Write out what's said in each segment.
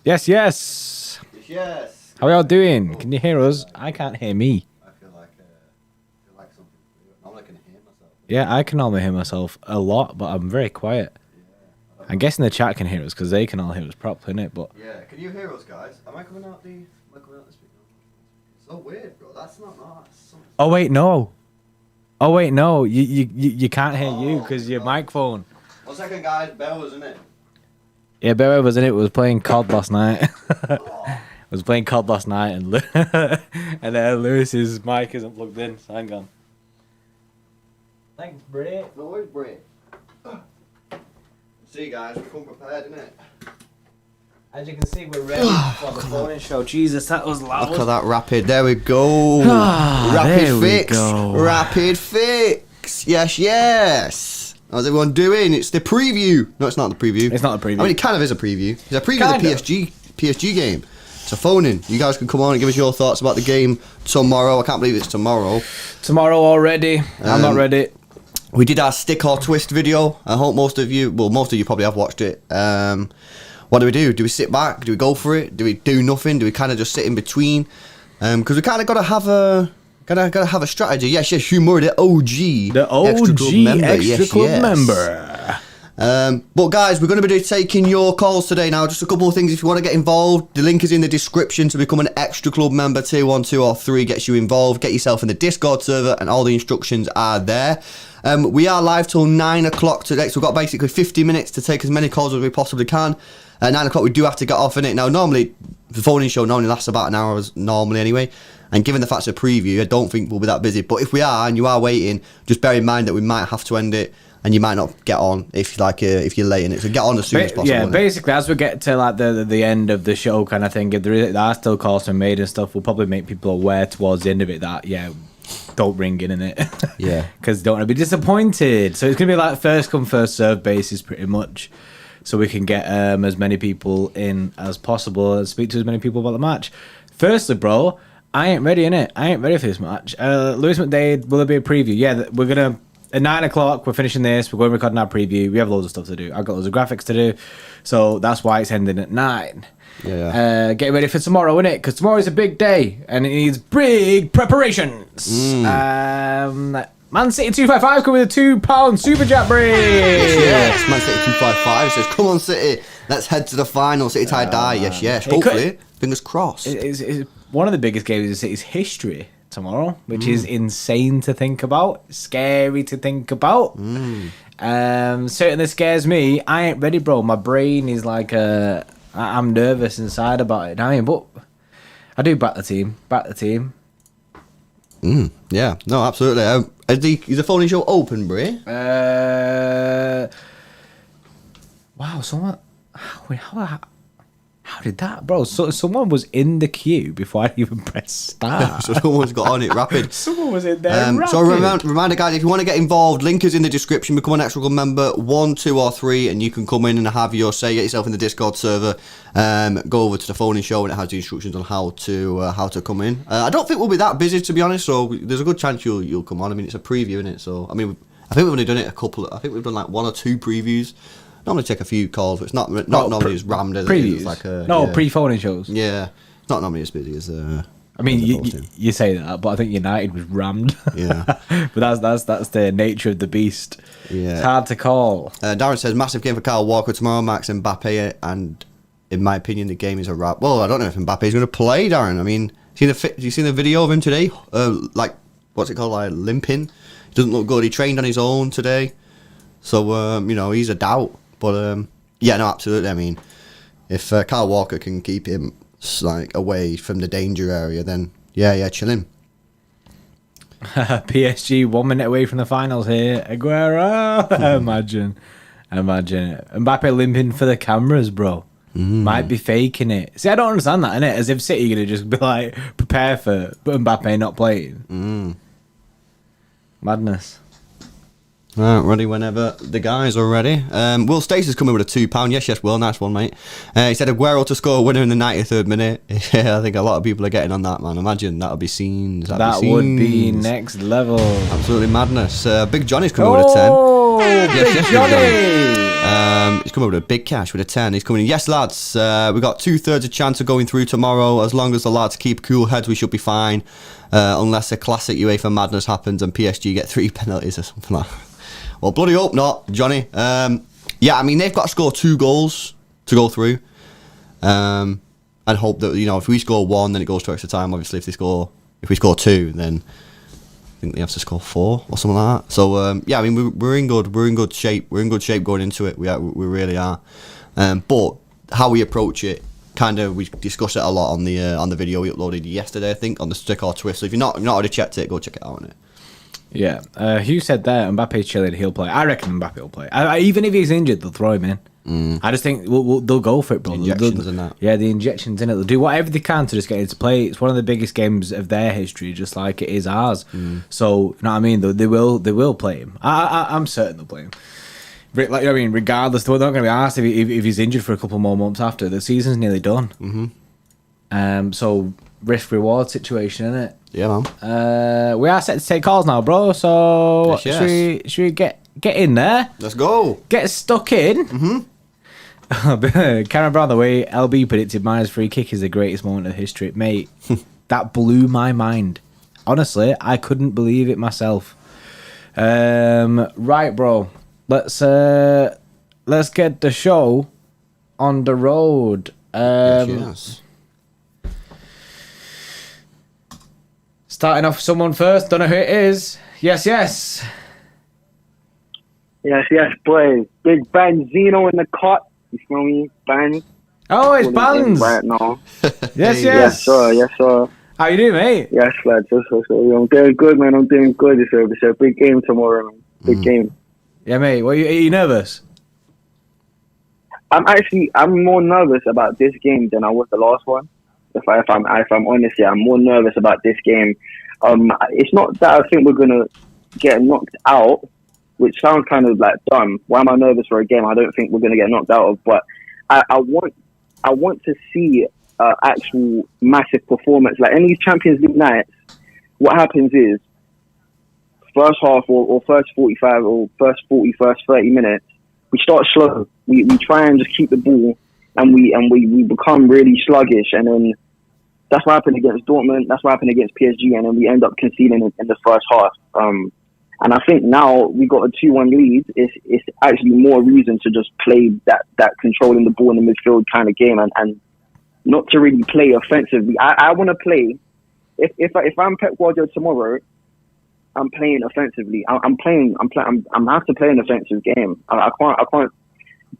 Yes, yes. Yes. How are y'all doing? Can you hear us? I can't hear me. I feel like something. Normally I can hear myself. Yeah, I can normally hear myself a lot, but I'm very quiet. Yeah. I'm guessing the chat can hear us because they can all hear us properly, innit? But yeah, can you hear us, guys? Am I coming out the speaker? It's so weird, bro. That's not nice. oh wait, no. Oh wait, no. You can't hear you because your microphone. 1 second, guys. Bear was in it. Yeah, Bear was in it. Was playing COD last night. Was playing COD last night, and Lewis's mic isn't plugged in. So hang on. Thanks, Bray. No worries, Bray. See, guys, we come prepared, innit? As you can see, we're ready for the phone show. Jesus, that was loud. Look at that rapid. There we go. Rapid fix. Rapid fix. Yes, yes. How's everyone doing? It's the preview. No, it's not the preview. It's not the preview. I mean, it kind of is a preview. It's a preview of the PSG game. It's a phone in. You guys can come on and give us your thoughts about the game tomorrow. I can't believe it's tomorrow. Tomorrow already. I'm not ready. We did our stick or twist video. I hope most of you probably have watched it. What do? Do we sit back? Do we go for it? Do we do nothing? Do we kind of just sit in between? Because we kind of got to have a... Gotta have a strategy. Yes, Humor, the OG. The OG extra club member. But guys, we're going to be taking your calls today now. Just a couple of things if you want to get involved. The link is in the description to become an extra club member. Tier 1, 2 or 3 gets you involved. Get yourself in the Discord server and all the instructions are there. We are live till 9 o'clock today. So we've got basically 50 minutes to take as many calls as we possibly can. At 9 o'clock we do have to get off in it. Now normally, the phone-in show normally lasts about an hour normally anyway. And given the fact it's a preview, I don't think we'll be that busy. But if we are and you are waiting, just bear in mind that we might have to end it, and you might not get on if you're late in it. So get on as soon as possible. Yeah, basically as we get to like the end of the show kind of thing, if there are still calls to be made and stuff, we'll probably make people aware towards the end of it that don't ring in it. Yeah. Because don't want to be disappointed. So it's gonna be like first come first serve basis pretty much. So we can get as many people in as possible and speak to as many people about the match. Firstly, bro, I ain't ready, innit? I ain't ready for this match. Lewis McDade, will there be a preview? Yeah, we're going to... At 9 o'clock, we're finishing this. We're going to record our preview. We have loads of stuff to do. I've got loads of graphics to do. So that's why it's ending at 9. Yeah. Getting ready for tomorrow, innit? Because tomorrow is a big day. And it needs big preparations. Man City 255 coming with a £2 super chat break. Yes, Man City 255 says, come on City, let's head to the final. City tie die. Yes. Hopefully, fingers crossed. It's one of the biggest games in City's history tomorrow, which is insane to think about, scary to think about. Certainly scares me. I ain't ready, bro. My brain is like I'm nervous inside about it. I mean, but I do back the team. Yeah, no, absolutely. Is the phone show open, Bray? Wow, someone. How did that, bro? So someone was in the queue before I even pressed start. So someone's got on it rapid. Someone was in there rapid. So reminder, guys, if you want to get involved, link is in the description. Become an extra club member, 1, 2 or 3, and you can come in and have your say. Get yourself in the Discord server. Go over to the phone show, and it has the instructions on how to come in. I don't think we'll be that busy, to be honest. So there's a good chance you'll come on. I mean, it's a preview, isn't it? So I mean, I think we've only done it I think we've done like 1 or 2 previews. Normally take a few calls, but it's not normally as rammed as previews. It is. Like Pre-phoning shows. Yeah, it's not normally as busy as. I mean, you say that, but I think United was rammed. Yeah, but that's the nature of the beast. Yeah, it's hard to call. Darren says massive game for Kyle Walker tomorrow. Max Mbappe, and in my opinion, the game is a wrap. Well, I don't know if Mbappe is going to play, Darren. I mean, have you seen the video of him today? Like what's it called? Like limping. He doesn't look good. He trained on his own today, so he's a doubt. But yeah, no, absolutely. I mean, if Kyle Walker can keep him like away from the danger area, then yeah, chill him. PSG 1 minute away from the finals here. Aguero. Imagine it. Mbappe limping for the cameras, bro. Might be faking it. See, I don't understand that, innit? As if City are going to just be like, prepare for Mbappe not playing. Madness. Right, ready whenever the guys are ready. Will Stacey's coming with a £2. Yes, Will. Nice one, mate. He said Aguero to score a winner in the 93rd minute. Yeah, I think a lot of people are getting on that, man. Imagine that would be scenes. That would be next level. Absolutely madness. Big Johnny's coming with a 10. Big Johnny! He's coming with a big cash with a 10. He's coming in. Yes, lads. We got 2/3 a chance of going through tomorrow. As long as the lads keep cool heads, we should be fine. Unless a classic UEFA madness happens and PSG get 3 penalties or something like that. Well, bloody hope not, Johnny. Yeah, I mean, they've got to score 2 goals to go through. And hope that, if we score 1, then it goes to extra time. Obviously, if we score 2, then I think they have to score 4 or something like that. So, yeah, I mean, we're in good shape. We're in good shape going into it. We really are. But how we approach it, we discussed it a lot on the video we uploaded yesterday, I think, on the Stick or Twist. So if you've not already checked it, go check it out on it. Yeah. Hugh said there, Mbappe's chilling, he'll play. I reckon Mbappe will play. Even if he's injured, they'll throw him in. I just think they'll go for it, bro. Injections and that. Yeah, the injections in it. They'll do whatever they can to just get it to play. It's one of the biggest games of their history, just like it is ours. So, you know what I mean? They will play him. I'm certain they'll play him. Regardless, they're not going to be asked if he's injured for a couple more months after. The season's nearly done. So, risk-reward situation, innit? Yeah, man. We are set to take calls now, bro. So yes. Should we get in there? Let's go. Get stuck in. Cameron Brown, the way LB predicted Maya's free kick is the greatest moment of history, mate. That blew my mind. Honestly, I couldn't believe it myself. Right, bro. Let's get the show on the road. Yes. Starting off with someone first. Don't know who it is. Yes. Yes, boy. Big Benzino in the cut. You feel me? Ban. Oh, it's Bands. Right now. Yes. Yes, sir. How you doing, mate? Yes, lads. I'm doing good, man. I'm doing good. It's a big game tomorrow, man. Big game. Yeah, mate. Are you nervous? I'm more nervous about this game than I was the last one. If I'm honest, yeah, I'm more nervous about this game. It's not that I think we're gonna get knocked out, which sounds kind of like dumb. Why am I nervous for a game I don't think we're gonna get knocked out of? But I want to see actual massive performance. Like in these Champions League nights, what happens is first half or first 45 or first 30 minutes, we start slow. We try and just keep the ball. And we become really sluggish, and then that's what happened against Dortmund. That's what happened against PSG, and then we end up conceding in the first half. And I think now we got a 2-1 lead. It's actually more reason to just play that controlling the ball in the midfield kind of game, and not to really play offensively. I want to play. If I'm Pep Guardiola tomorrow, I'm playing offensively. I'm have to play an offensive game. I can't.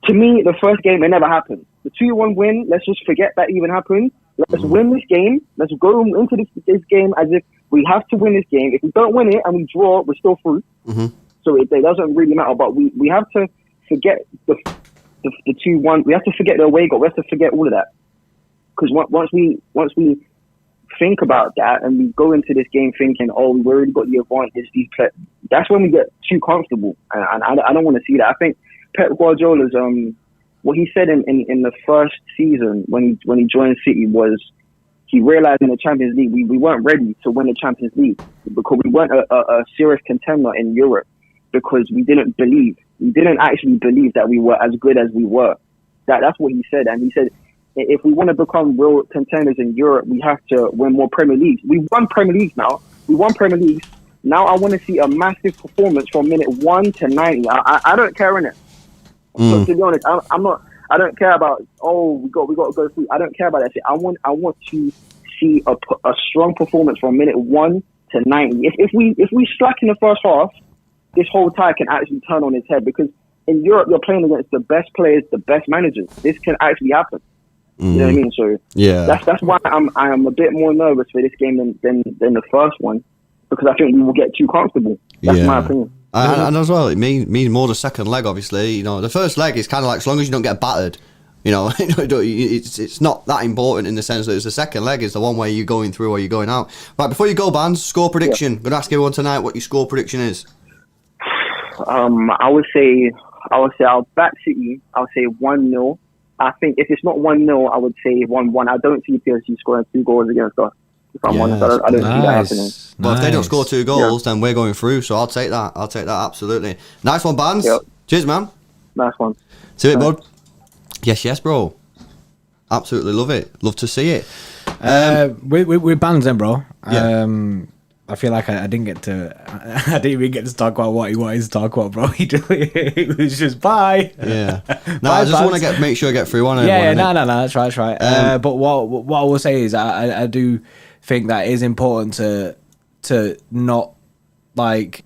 To me, the first game, it never happened. The 2-1 win, let's just forget that even happened. Let's win this game. Let's go into this game as if we have to win this game. If we don't win it and we draw, we're still through. So it doesn't really matter. But we have to forget the 2-1. We have to forget the away goal. We have to forget all of that. Because once we think about that and we go into this game thinking, oh, we've already got the advantage, that's when we get too comfortable. And I don't want to see that. I think Pep Guardiola's what he said in the first season when he joined City was he realized in the Champions League we weren't ready to win the Champions League because we weren't a serious contender in Europe because we didn't actually believe that we were as good as we were. That's what he said, and he said if we want to become real contenders in Europe, we have to win more Premier Leagues. We won Premier Leagues now. We won Premier Leagues. Now I want to see a massive performance from minute 1 to 90. I don't care in it. So to be honest, I don't care about we got to go through. I don't care about that shit. I want to see a strong performance from minute 1 to 90. If we slack in the first half, this whole tie can actually turn on its head because in Europe you're playing against the best players, the best managers. This can actually happen. You know what I mean? So yeah, that's why I am a bit more nervous for this game than the first one. because I think we will get too comfortable. That's my opinion. And as well, it means more the second leg, obviously. You know, the first leg is kind of like, as long as you don't get battered, you know, it's not that important in the sense that it's the second leg is the one where you're going through or you're going out. Right, before you go, Bands, score prediction. I'm going to ask everyone tonight what your score prediction is. I would say I'll back City. I'll say 1-0. I think if it's not 1-0, I would say 1-1. I don't see PSG scoring 2 goals against us. If I'm honest, I don't see that happening. Well, if they don't score 2 goals, then we're going through. So I'll take that. Absolutely. Nice one, Bands. Yep. Cheers, man. Nice one. See it, bud. Yes, bro. Absolutely love it. Love to see it. With Bands then, bro. Yeah. I feel like I didn't even get to talk about what he wanted to talk about, bro. It was just bye. Yeah. No, I just want to make sure I get through on it. Yeah, no, that's right. But what I will say is I do think that it is important to not like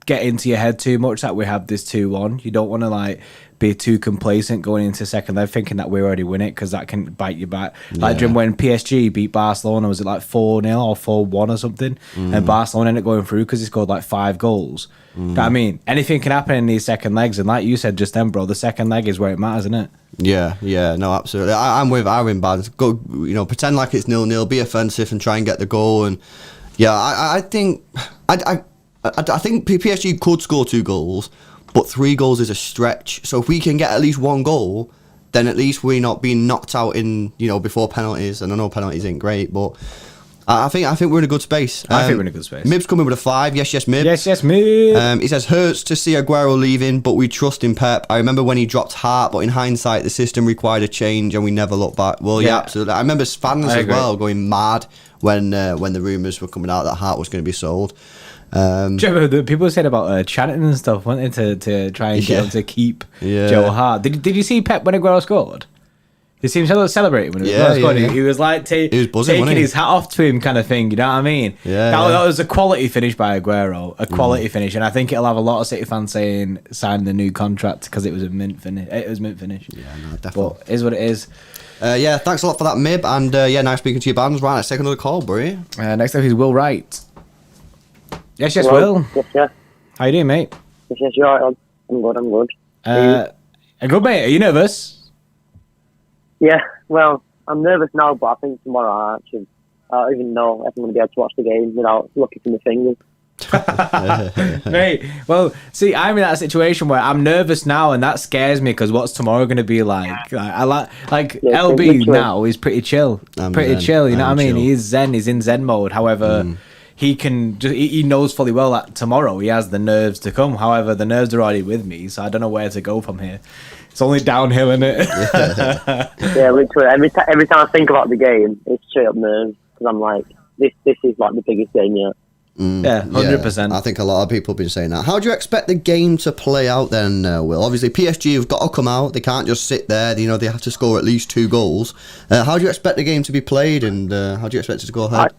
get into your head too much that we have this 2-1. You don't want to like be too complacent going into second leg thinking that we already win it, because that can bite you back. Like during when PSG beat Barcelona, was it like 4-0 or 4-1 or something? And Barcelona ended up going through because he scored like 5 goals. You know what I mean? Anything can happen in these second legs, and like you said just then, bro, the second leg is where it matters, isn't it? Yeah, no, absolutely. I'm with Aaron, Bands. Go, you know, pretend like it's 0-0, be offensive and try and get the goal. And yeah, I think PSG could score 2 goals, but 3 goals is a stretch. So if we can get at least 1 goal, then at least we're not being knocked out in, you know, before penalties. And I know penalties ain't great, but I think we're in a good space. I think we're in a good space. Mib's coming with a 5. Yes, Mib. Yes, Mib. He says, hurts to see Aguero leaving, but we trust in Pep. I remember when he dropped Hart, but in hindsight, the system required a change and we never looked back. Well, yeah, absolutely. I remember fans as well going mad when the rumours were coming out that Hart was going to be sold. Do you remember the people said about chanting and stuff, wanting to try and get him to keep Joe Hart? Did you see Pep when Aguero scored? He seemed celebrating when Aguero scored. Yeah. He was like he was buzzing, taking his hat off to him kind of thing, you know what I mean? Yeah, that was a quality finish by Aguero, a quality finish, and I think it'll have a lot of City fans saying sign the new contract because it was a mint finish. It was mint finish. Yeah, no, definitely. But it is what it is. Yeah, thanks a lot for that, Mib, and nice speaking to you, Bands. Right, let's take another call, bro. Next up is Will Wright. Yes, Hello. Will. Yes. How you doing, mate? Yes, you're right. I'm good. Good, mate. Are you nervous? Yeah, well, I'm nervous now, but I think tomorrow I don't even know if I'm going to be able to watch the game without looking through my fingers. Mate, well, see, I'm in that situation where I'm nervous now, and that scares me because what's tomorrow going to be like? I like LB literally. now is pretty chill, You know what I mean? Chill. He is zen. He's in zen mode. However, he knows fully well that tomorrow he has the nerves to come. However, the nerves are already with me, so I don't know where to go from here. It's only downhill, isn't it? Yeah, literally. Every time I think about the game, it's straight up nerves because I'm like, this is like the biggest game yet. Yeah, 100%. I think a lot of people have been saying that. How do you expect the game to play out then, Will? Obviously, PSG have got to come out. They can't just sit there. You know, they have to score at least 2 goals. How do you expect the game to be played, and how do you expect it to go ahead?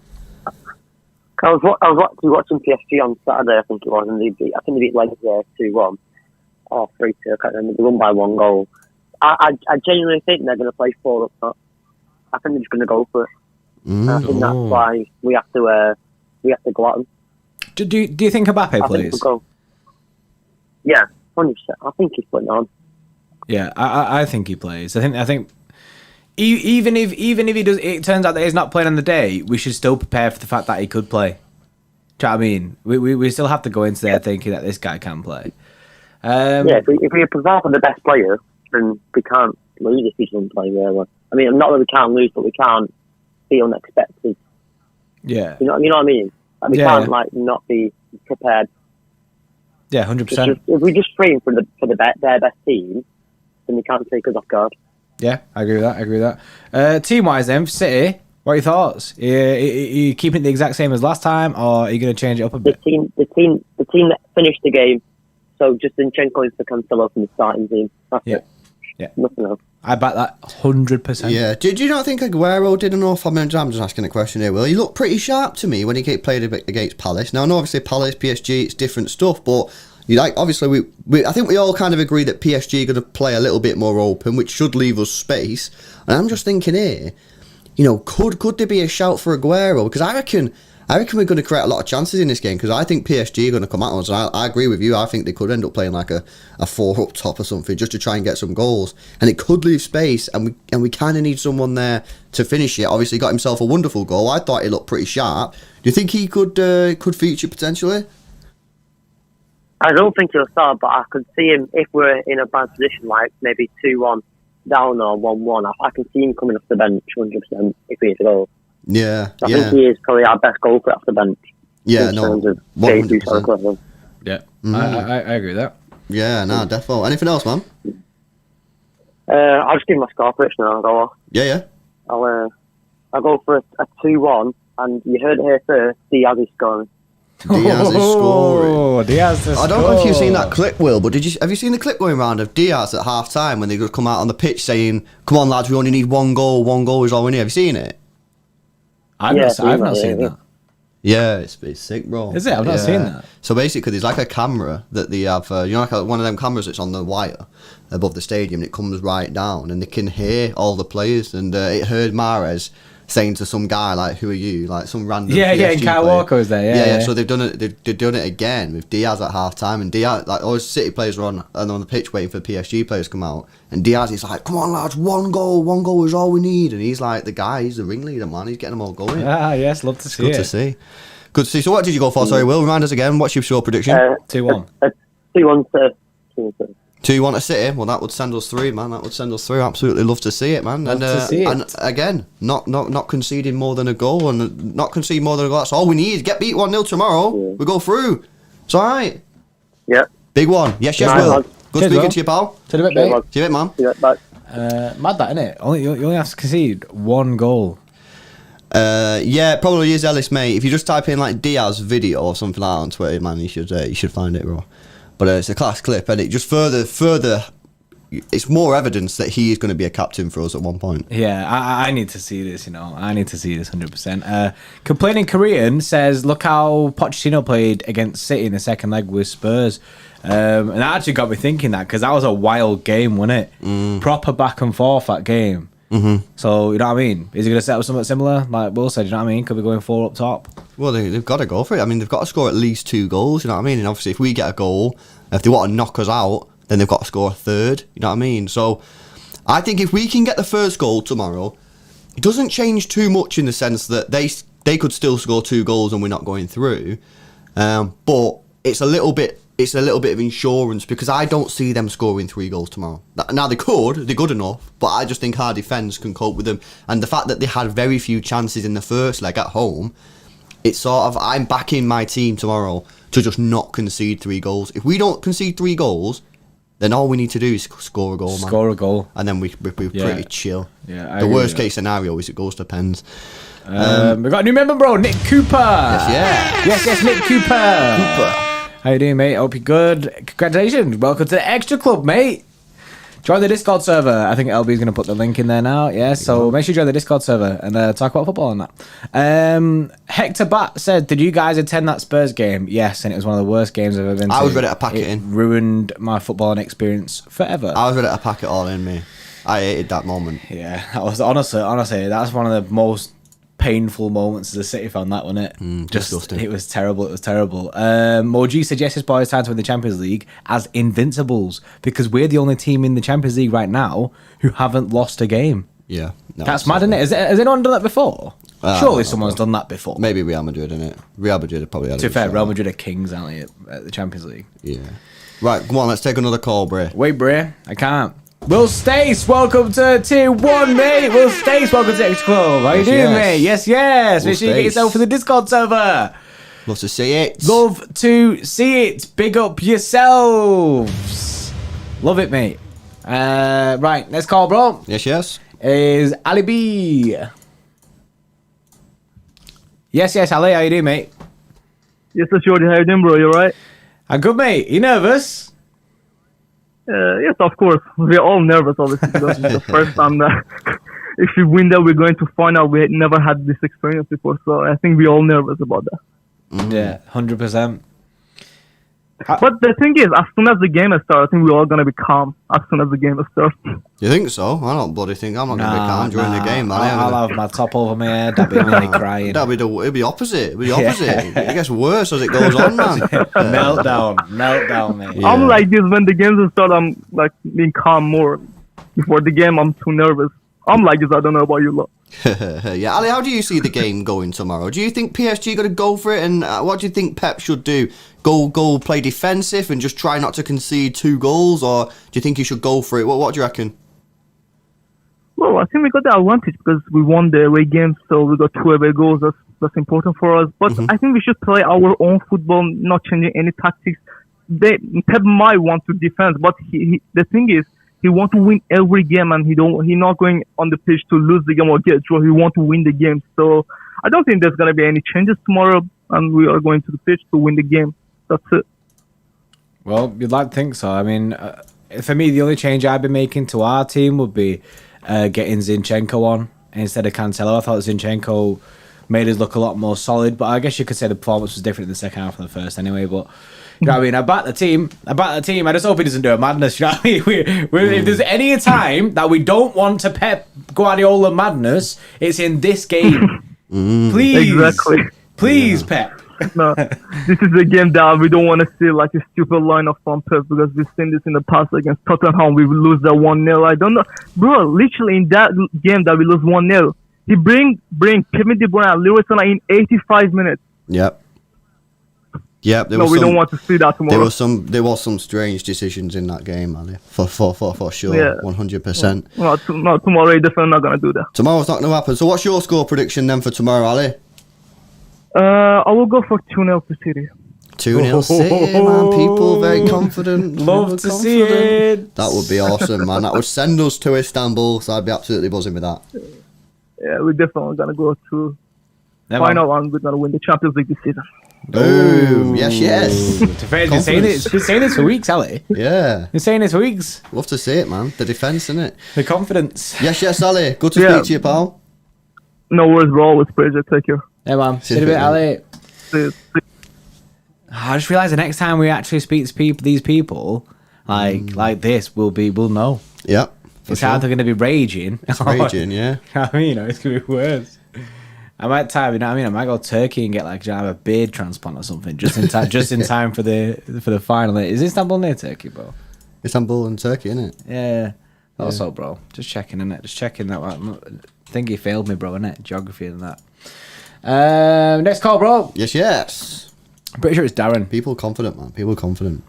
I was watching PSG on Saturday, I think it was, and they beat Leeds 2-1 or 3-2. I can't remember. They won by 1 goal. I genuinely think they're going to play 4 up top. I think they're just going to go for it. I think that's why we have to go at them. Do you think Mbappe plays? Yeah, 100%. I think he's putting on. Yeah, I think he plays. I think even if he does, it turns out that he's not playing on the day, we should still prepare for the fact that he could play. Do you know what I mean? We still have to go into there thinking that this guy can play. If we prepare for the best player, then we can't lose if he doesn't play really. I mean, not that we can't lose, but we can't be unexpected. Yeah. You know what I mean? Like, we can't not be prepared. Yeah, 100%. If we just free him for their best team, then we can't take us off guard. Yeah, I agree with that. Team-wise then, for City, what are your thoughts? Are you keeping it the exact same as last time, or are you going to change it up a bit? The team that finished the game, so just Zinchenko is the Cancelo from the starting team. That's it. Yeah. Nothing else. I back that 100%. Yeah. Did you not think Aguero did enough? I'm just asking a question here, Will. He looked pretty sharp to me when he played against Palace. Now, I know obviously Palace, PSG, it's different stuff, but obviously I think we all kind of agree that PSG are going to play a little bit more open, which should leave us space. And I'm just thinking here, you know, could there be a shout for Aguero? Because I reckon I reckon we're going to create a lot of chances in this game because I think PSG are going to come at us. I agree with you. I think they could end up playing like a 4 up top or something just to try and get some goals. And it could leave space, and we kind of need someone there to finish it. Obviously, he got himself a wonderful goal. I thought he looked pretty sharp. Do you think he could feature potentially? I don't think he'll start, but I could see him if we're in a bad position, like maybe 2-1 down or 1-1. I can see him coming off the bench 100% if he is a goal. Yeah, I think he is probably our best goalkeeper off the bench. Yeah, in no, terms of 100%. Yeah, I agree with that. Yeah, no, definitely. Anything else, man? I'll just give my score prediction and I'll go off. Yeah. I'll go for a 2-1, and you heard it here first, Diaz is scoring. Diaz is scoring. Diaz is I don't know if you've seen that clip, Will, but have you seen the clip going around of Diaz at half time when they just come out on the pitch saying, "Come on, lads, we only need 1 goal. 1 goal is all we need." Have you seen it? I've not seen that. Yeah, it's sick, bro. Is it? I've not seen that. So basically, there's like a camera that they have, like one of them cameras that's on the wire above the stadium, and it comes right down, and they can hear all the players. And it heard Mahrez saying to some guy, like, "Who are you?" Like some random. Yeah, PSG and Kyle player. Walker was there. Yeah. So they've done it. They've done it again with Diaz at half time, and Diaz, like, all the City players were on the pitch waiting for PSG players to come out, and Diaz is like, "Come on, lads, 1 goal. 1 goal is all we need." And he's like the guy. He's the ringleader, man. He's getting them all going. Yes, love to see Good to see. Good to see. So what did you go for? Sorry, Will, remind us again. What's your score prediction? 2-1. 2-1 to 2-1. 2-1 to City. Well, that would send us through, man. That would send us through. Absolutely love to see it, man. Love to see it. And again, not conceding more than a goal, and not conceding more than a goal. That's all we need. Get beat 1-0 tomorrow. Yeah. We go through. It's all right. Yeah. Big one. Yes, Nice, Will. man. Good Cheers, speaking Will. to you, pal. To the bit, mate. See you, man. Yeah, bye. Mad that, innit? You only have to concede 1 goal. Yeah, it probably is Ellis, mate. If you just type in like Diaz video or something like that on Twitter, man, you should find it, bro. But it's a class clip, and it just further. It's more evidence that he is going to be a captain for us at one point. Yeah, I need to see this, I need to see this 100%. Complaining Korean says, look how Pochettino played against City in the second leg with Spurs. And that actually got me thinking that, because that was a wild game, wasn't it? Proper back and forth, that game. Mm-hmm. So, you know what I mean? Is he going to set up something similar? Like Will said, you know what I mean? Could be going 4 up top. Well, they've got to go for it. I mean, they've got to score at least 2 goals, you know what I mean? And obviously, if we get a goal, if they want to knock us out, then they've got to score a 3rd, you know what I mean? So, I think if we can get the first goal tomorrow, it doesn't change too much in the sense that they could still score 2 goals and we're not going through. But it's a little bit of insurance because I don't see them scoring 3 goals tomorrow. Now they're good enough, but I just think our defence can cope with them. And the fact that they had very few chances in the first leg at home, it's sort of, I'm backing my team tomorrow to just not concede 3 goals. If we don't concede 3 goals, then all we need to do is score a goal, man. Score a goal. And then we're pretty chill. Yeah, the worst case scenario is it goes to pens. We've got a new member, bro, Nick Cooper. Yes, Nick Cooper. How you doing, mate? Hope you're good. Congratulations. Welcome to the Extra Club, mate. Join the Discord server. I think LB is going to put the link in there now. Yeah, so make sure you join the Discord server and talk about football and that. Hector Bat said, did you guys attend that Spurs game? Yes, and it was one of the worst games I've ever been to. I was ready to pack it in. Ruined my footballing experience forever. I was ready to pack it all in, me. I hated that moment. Yeah, that was honestly, that's one of the most painful moments as a City fan, that, wasn't it? Disgusting. It was terrible. Moji suggests his boys time to win the Champions League as Invincibles because we're the only team in the Champions League right now who haven't lost a game. Yeah. No, that's mad, isn't it? Has anyone done that before? Surely someone's done that before. Maybe Real Madrid, innit? Real Madrid probably had it. To be fair, Real Madrid are kings, aren't they, at the Champions League? Yeah. Right, come on, let's take another call, Bray. Wait, Bray, I can't. Will Stace, welcome to Tier 1, mate. Will Stace, welcome to Extra Club. How you doing, mate? Yes. Make sure you get yourself in the Discord server. Love to see it. Love to see it. Big up yourselves. Love it, mate. Right, next call, bro. Yes. Is Ali B. Yes, Ali. How you doing, mate? Yes, sir, Jordy. How you doing, bro? You alright? I'm good, mate. You nervous? Yes, of course. We're all nervous, obviously, because it's the first time that if we win that, we're going to find out we had never had this experience before. So I think we're all nervous about that. Yeah, 100%. But the thing is, as soon as the game starts, I think we're all gonna be calm. As soon as the game starts. You think so? I don't bloody think I'm not going to be calm during the game, man. I'll have my top over my head. I'll be nearly crying. It'll be opposite. It'll be the opposite. It gets worse as it goes on, man. Meltdown, mate. Yeah. I'm like this when the games start. I'm like being calm more. Before the game, I'm too nervous. I'm like this. I don't know about you lot. Yeah, Ali, how do you see the game going tomorrow? Do you think PSG going to go for it? And what do you think Pep should do? Go play defensive and just try not to concede 2 goals? Or do you think he should go for it? What do you reckon? Well, I think we got the advantage because we won the away game, so we got 2 away goals. That's important for us. But I think we should play our own football, not changing any tactics. Pep might want to defend, but the thing is, he wants to win every game, and he's not going on the pitch to lose the game or get draw. He wants to win the game. So I don't think there's going to be any changes tomorrow, and we are going to the pitch to win the game. That's it. Well, you'd like to think so. I mean, for me, the only change I'd be making to our team would be getting Zinchenko on instead of Cancelo. I thought Zinchenko made us look a lot more solid, but I guess you could say the performance was different in the second half than the first anyway. But you know what I mean? I back the team. I just hope he doesn't do a madness. You know what I mean? If there's any time that we don't want to Pep Guardiola madness, it's in this game. Please, Exactly. please, Pep. No, this is a game that we don't want to see like a stupid lineup from Pep because we've seen this in the past against Tottenham. We will lose that 1-0. I don't know. Bro, literally in that game that we lose 1-0, he bring Kevin De Bruyne and Leroy Sané in 85 minutes. Yep. We don't want to see that tomorrow. There was some strange decisions in that game, Ali. For sure, Yeah. 100%. No, tomorrow they're definitely not gonna do that. Tomorrow's not going to happen. So what's your score prediction then for tomorrow, Ali? I will go for 2-0 to City. 2-0 City, man. People very confident. Love to see it. That would be awesome, man. That would send us to Istanbul, so I'd be absolutely buzzing with that. Yeah, we're definitely gonna go to final and we're gonna win the Champions League this season. Boom! Yes. Been saying this for weeks, Ali. Yeah. Been saying this for weeks. Love to see it, man. The defence, innit? The confidence. Yes, Ali. Good to speak to you, pal. No worries, bro. Always pleasure. Take care. Yeah, man. See you in a bit, Ali. See you. I just realised the next time we actually speak to these people, like this, we'll know. Yeah. It's how they're going to be raging. It's raging, yeah. I mean, it's going to be worse. I might time, you know what I mean? I might go Turkey and get have a beard transplant or something just in time, time for the final. Is Istanbul near Turkey, bro? Istanbul and Turkey, innit? Yeah. Also, bro, just checking, innit? Just checking that. I think he failed me, bro, innit? Geography and that. Next call, bro. Yes. I'm pretty sure it's Darren. People confident, man. People confident.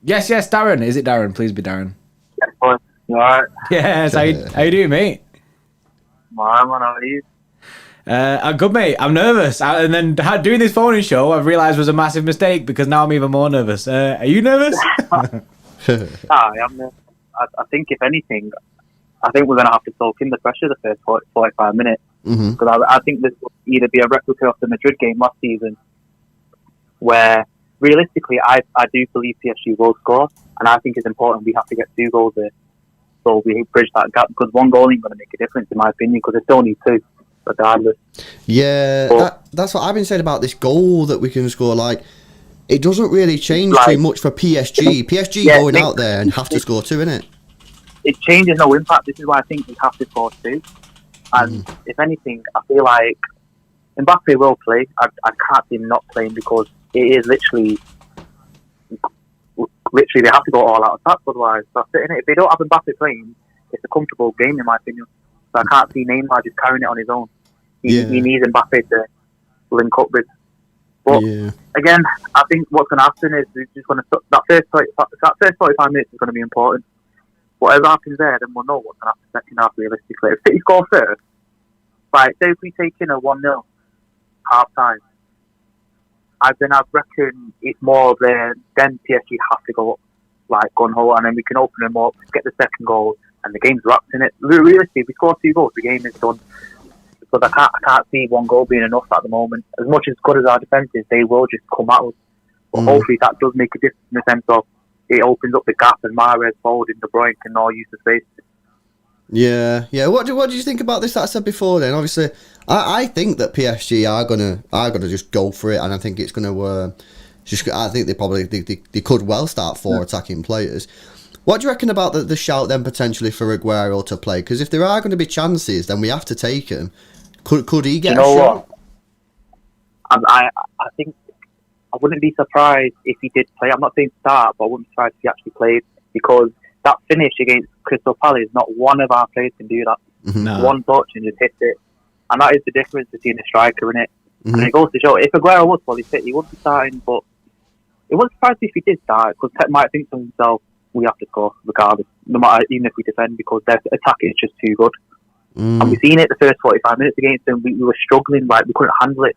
Yes, Darren. Is it Darren? Please be Darren. Yeah, boy. You alright? Yes. How you doing, mate? Man, how are you? I'm good, mate. I'm nervous. And then doing this phone-in show, I've realised was a massive mistake because now I'm even more nervous. Are you nervous? I am. I think, if anything, I think we're going to have to soak in the pressure the first 45 minutes. Because I think this will either be a replica of the Madrid game last season, where realistically I do believe PSG will score, and I think it's important we have to get 2 goals there, so we bridge that gap, because 1 goal ain't going to make a difference in my opinion, because they still need 2 regardless. Yeah, that's what I've been saying about this goal that we can score. Like, it doesn't really change too much for PSG. PSG going out there and have to score 2, innit? It changes no impact. This is why I think we have to score 2. And if anything, I feel like Mbappe will play. I can't see him not playing, because it is literally they have to go all out attack otherwise. That's it, innit? If they don't have Mbappe playing, it's a comfortable game in my opinion. So I can't see Neymar just carrying it on his own. He needs Mbappe to link up with. But again, I think what's going to happen is we're just going to that first 45 minutes is going to be important. Whatever happens there, then we'll know what's going to happen second half realistically. If City score first, right, say if we take in a 1-0 half time, I reckon it's more of then PSG have to go up like gun ho, and then we can open them up, get the second goal, and the game's wrapped in it. Realistically, if we score 2 goals, the game is done. Because I can't see 1 goal being enough at the moment. As much as good as our defence is, they will just come at us. But hopefully that does make a difference in the sense of it opens up the gap, and Mahrez, Foden, De Bruyne can all use the space. Yeah. What do you think about this that I said before? Then obviously, I think that PSG are gonna just go for it, and I think it's gonna I think they could well start 4 attacking players. What do you reckon about the shout then potentially for Aguero to play? Because if there are going to be chances, then we have to take him. Could he get a shot? I think I wouldn't be surprised if he did play. I'm not saying start, but I wouldn't be surprised if he actually played, because that finish against Crystal Palace, not one of our players can do that. No. One touch and just hit it. And that is the difference between a striker and it. And it goes to show, if Aguero was fully fit, he wouldn't be starting, but it wouldn't surprise me if he did start, because Pep might think to himself, we have to score regardless, no matter, even if we defend, because their attack is just too good. And we've seen it the first 45 minutes against them, we were struggling, like we couldn't handle it.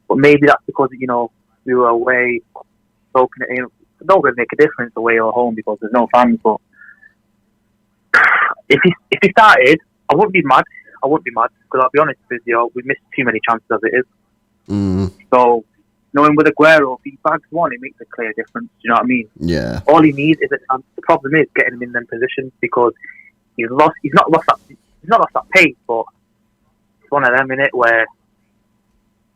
But maybe that's because, you know, we were away, soaking it in. It don't really make a difference away or home because there's no fans, but if he started, I wouldn't be mad. Because I'll be honest with you, we missed too many chances as it is. So, knowing with Aguero, if he bags one, it makes a clear difference. Do you know what I mean? Yeah. All he needs is a chance. The problem is getting him in them positions, because he's not lost that pace, but it's one of them, innit, where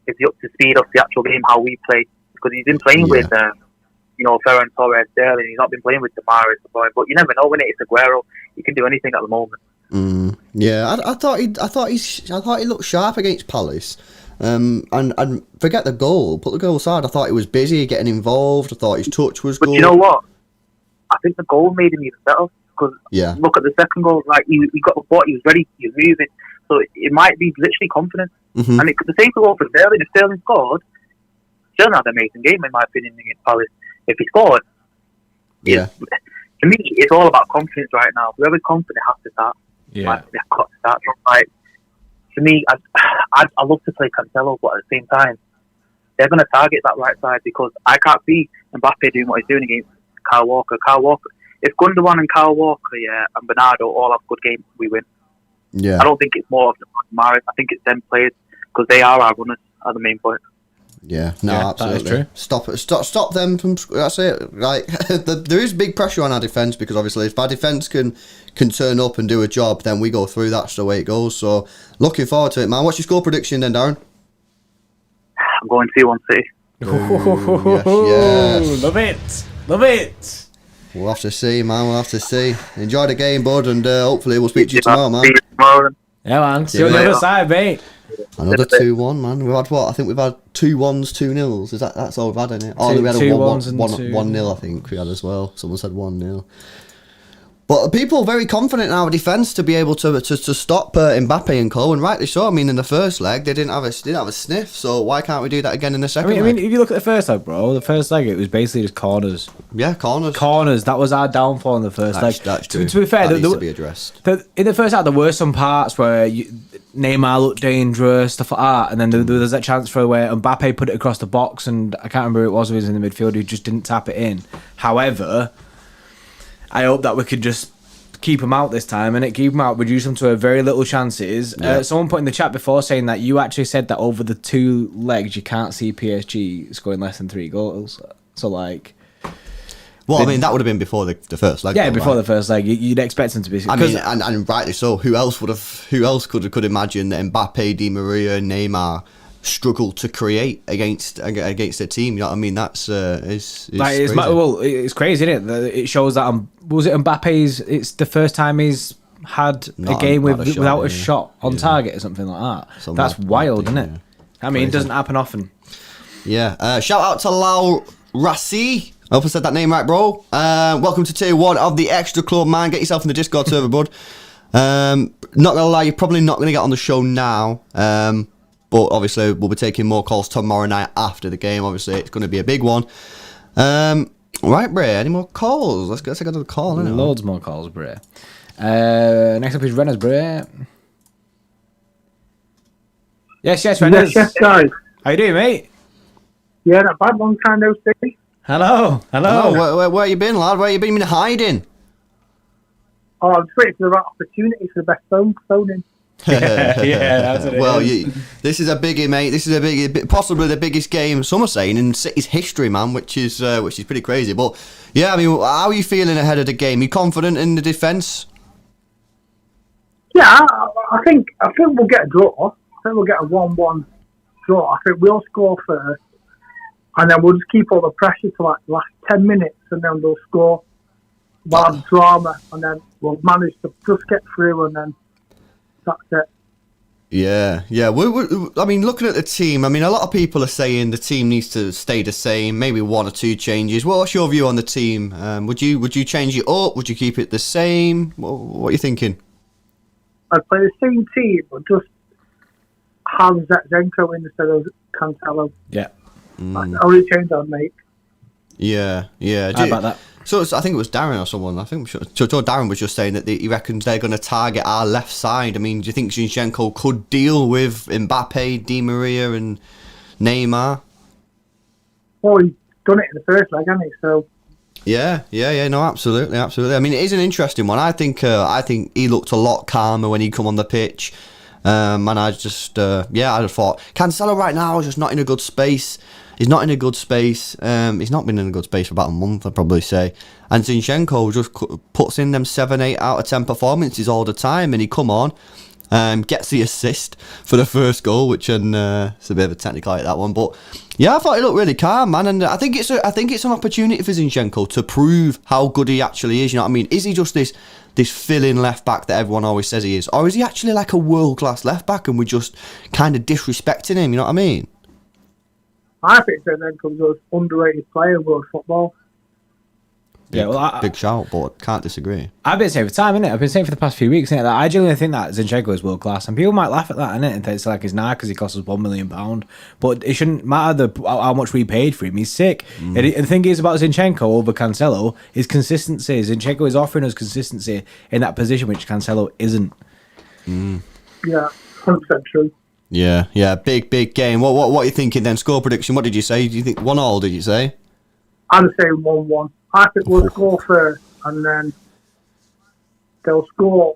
is he up to speed of the actual game, how we play? Because he's been playing with, Ferran Torres, Sterling. He's not been playing with Demarais, but you never know when it's Aguero. He can do anything at the moment. Yeah, I thought he looked sharp against Palace. And forget the goal. Put the goal aside. I thought he was busy getting involved. I thought his touch was good. But you know what? I think the goal made him even better. Because look at the second goal. Like he got the ball. He was ready. He was moving. So it might be literally confidence. And the same could go for Sterling. If Sterling scored, Sterling had an amazing game in my opinion against Palace. If he scored, to me, it's all about confidence right now. Whoever's confident has to start. Yeah. They've got to start. Like, to me, I love to play Cancelo, but at the same time, they're going to target that right side, because I can't see Mbappe doing what he's doing against Kyle Walker. If Gundogan and Kyle Walker, and Bernardo all have good games, we win. Yeah. I don't think it's more of the Mahrez. I think it's them players, because they are our runners at the main point. Yeah, absolutely. That is true. Stop them from. That's it. Like there is big pressure on our defence, because obviously if our defence can turn up and do a job, then we go through. That's the way it goes. So looking forward to it, man. What's your score prediction then, Darren? I'm going 2-1 City. Yes. Love it. We'll have to see, man. We'll have to see. Enjoy the game, bud, and hopefully we'll speak to you tomorrow, man. See you tomorrow. Yeah, man. See you on the other side, mate. Another 2-1, man. We've had what? I think we've had 2 1s, 2 0s. That's all we've had, isn't it? Oh, we had a 1-0, I think we had as well. Someone said 1-0. But people are very confident in our defence to be able to stop Mbappe and co, and rightly so. I mean, in the first leg they didn't have a sniff. So why can't we do that again in the second leg? I mean, if you look at the first leg, bro, the first leg it was basically just corners. Yeah, corners. Corners. That was our downfall in the first leg. That's true. To be fair, that needs to be addressed. In the first half, there were some parts where Neymar looked dangerous, stuff like that, and then there was that chance for where Mbappe put it across the box, and I can't remember who it was who was in the midfield who just didn't tap it in. However, I hope that we could just keep him out this time, and keep him out, reduce him to a very little chances. Someone put in the chat before saying that you actually said that over the 2 legs you can't see PSG scoring less than 3 goals. So like, well, I mean that would have been before the first leg. Yeah, before the first leg, you'd expect them to be. I mean, and rightly so. Who else could imagine that Mbappe, Di Maria, Neymar struggle to create against a team? You know what I mean? That's is like, crazy. It's crazy, isn't it? It shows that was it Mbappe's? It's the first time he's had a game without a shot on target or something like that. That's wild, isn't it? Yeah. I mean, it doesn't happen often. Yeah. Shout out to Lau Rassi. I hope I said that name right, bro. Welcome to Tier 1 of the Extra Club, man. Get yourself in the Discord server, bud. Not gonna lie, you're probably not gonna get on the show now. But obviously, we'll be taking more calls tomorrow night after the game. Obviously, it's going to be a big one. Right, Bray, any more calls? Let's go to the call, innit? Loads more calls, Bray. Next up is Renners, Bray. Yes, Renners. Yes, guys. How you doing, mate? Yeah, not bad. Long time no see. Hello. Where you been, lad? Where you been hiding? Oh, I'm just waiting for the right opportunity for the best phone in. That's what it well, is. this is a biggie, mate. This is possibly the biggest game, some are saying, in City's history, man, which is pretty crazy. But yeah, I mean, how are you feeling ahead of the game? You confident in the defence? Yeah, I think we'll get a draw. I think we'll get a 1-1 draw. I think we'll score first, and then we'll just keep all the pressure to like the last 10 minutes, and then they'll score. We'll have drama, and then we'll manage to just get through, and then that's it. Yeah. I mean, looking at the team, I mean, a lot of people are saying the team needs to stay the same, maybe 1 or 2 changes. What's your view on the team? Would you change it up? Would you keep it the same? What are you thinking? I'd play the same team, but just have Zinchenko instead of Cancelo. Yeah. That's the only change I'd make. Yeah. How about that? So I think it was Darren or someone. I think Darren was just saying that he reckons they're going to target our left side. I mean, do you think Zinchenko could deal with Mbappe, Di Maria, and Neymar? Well, he's done it in the first leg, hasn't he? So. Yeah. No, absolutely. I mean, it is an interesting one. I think he looked a lot calmer when he come on the pitch. And I just, I just thought Cancelo right now is just not in a good space. He's not in a good space. He's not been in a good space for about a month, I'd probably say. And Zinchenko just puts in them 7, 8 out of 10 performances all the time, and he come on, gets the assist for the first goal, which it's a bit of a technicality that one, but yeah, I thought he looked really calm, man. And I think it's an opportunity for Zinchenko to prove how good he actually is. You know what I mean? Is he just this fill-in left back that everyone always says he is, or is he actually like a world-class left back and we're just kind of disrespecting him? You know what I mean? I think Zinchenko's an underrated player in world football. Yeah, well, big shout, but can't disagree. I've been saying for time, innit? I've been saying for the past few weeks, innit, that I genuinely think that Zinchenko is world class, and people might laugh at that, innit, and think it's like he's nah because he costs us £1 million, but it shouldn't matter how much we paid for him. He's sick. And the thing is about Zinchenko over Cancelo is consistency. Zinchenko is offering us consistency in that position, which Cancelo isn't. Yeah, 100% true. Yeah, big game. What are you thinking then? Score prediction? What did you say? Do you think 1-1? Did you say? I'm saying 1-1. I think we'll score first, and then they'll score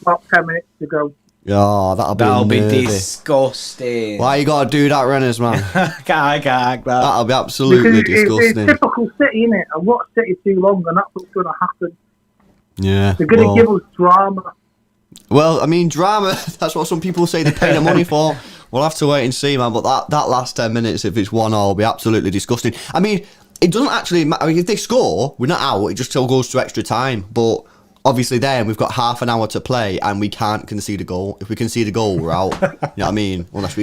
about 10 minutes to go. Oh, that'll be disgusting. Why you gotta do that, Renners, man? I can't. That'll be absolutely disgusting. It's typical City, innit? And what City too long, and that's what's going to happen. Yeah. They're going to give us drama. Well, I mean, drama, that's what some people say they pay the money for. We'll have to wait and see, man. But that last 10 minutes, if it's 1-0, will be absolutely disgusting. I mean, it doesn't actually matter. I mean, if they score, we're not out. It just still goes to extra time. But obviously then we've got half an hour to play and we can't concede a goal. If we concede a goal, we're out. You know what I mean? This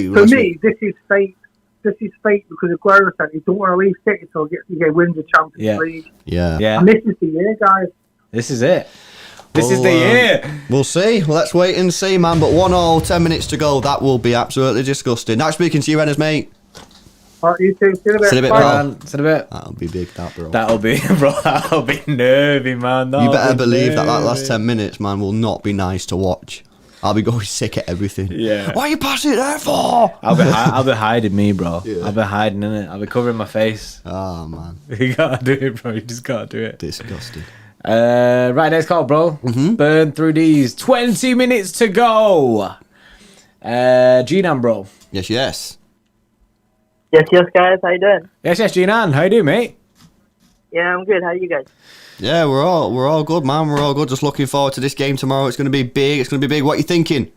is fate. This is fate because Aguero said he don't want to leave City until he wins the Champions League. Yeah. And this is the year, guys. This is it. This is the year. We'll see. Well, let's wait and see, man. But 1-0, 10 minutes to go. That will be absolutely disgusting. Nice speaking to you, Renners, mate. All right, you too. See you in a bit. See you in a bit, bro. See you in a bit. That'll be big, bro. That'll be nervy, man. You better believe that last 10 minutes, man, will not be nice to watch. I'll be going sick at everything. Yeah. Why are you passing it there for? I'll be hiding me, bro. Yeah. I'll be hiding in it. I'll be covering my face. Oh, man. You gotta do it, bro. You just gotta do it. Disgusting. Right, next call, bro. Burn through these. 20 minutes to go. G-Nan, bro. Yes. Yes, guys. How you doing? Yes, G-Nan. How you doing, mate? Yeah, I'm good. How are you guys? Yeah, we're all good, man. We're all good. Just looking forward to this game tomorrow. It's going to be big. What are you thinking?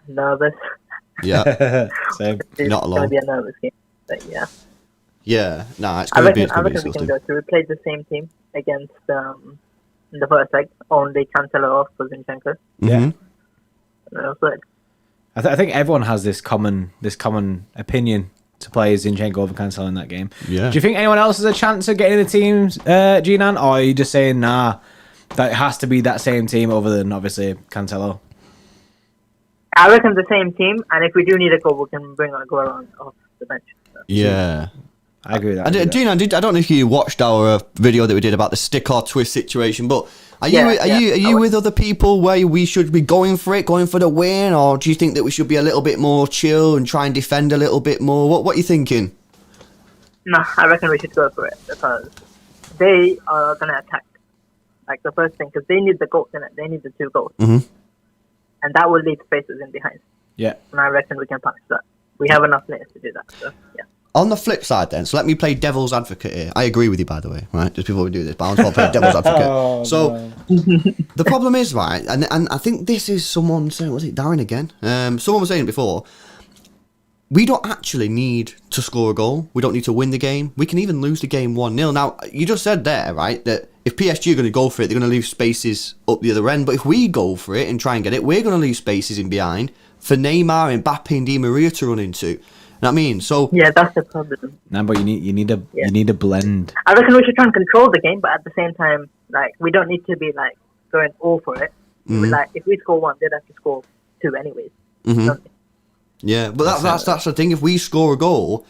Nervous. Yeah. Same. It's Not going to alone. be a nervous game, but yeah. Yeah, nah, it's I going to be reckon we disgusting. can go through. We played the same team against in the first leg. Only Cancelo off for Zinchenko. Yeah. That was it. I think everyone has this common opinion to play Zinchenko over Cancelo in that game. Yeah. Do you think anyone else has a chance of getting in the teams, G-Nan? Or are you just saying, nah, that it has to be that same team other than, obviously, Cancelo? I reckon the same team, and if we do need a goal, we can bring Aguero off the bench. So. Yeah. I agree with that. And Gina, I don't know if you watched our video that we did about the stick or twist situation, but are you with other people where we should be going for the win, or do you think that we should be a little bit more chill and try and defend a little bit more? What are you thinking? No, I reckon we should go for it because they are going to attack. Like the first thing, because they need the goals in it. They need the 2 goals. Mm-hmm. And that will leave spaces in behind. Yeah. And I reckon we can punish that. We have enough players to do that. So, yeah. On the flip side then, so let me play devil's advocate here. I agree with you, by the way, right? Just before we do this, but I want to play devil's advocate. The problem is, right, and I think this is someone saying, was it Darren again? Someone was saying it before, we don't actually need to score a goal. We don't need to win the game. We can even lose the game 1-0. Now, you just said there, right, that if PSG are going to go for it, they're going to leave spaces up the other end. But if we go for it and try and get it, we're going to leave spaces in behind for Neymar, Mbappe, and Di Maria to run into. You know what I mean? So Yeah, that's the problem. No, but you need a blend. I reckon we should try and control the game, but at the same time, like, we don't need to be like going all for it. Like, if we score 1, they'd have to score 2 anyways. Don't they? yeah, but that's the thing. If we score a goal,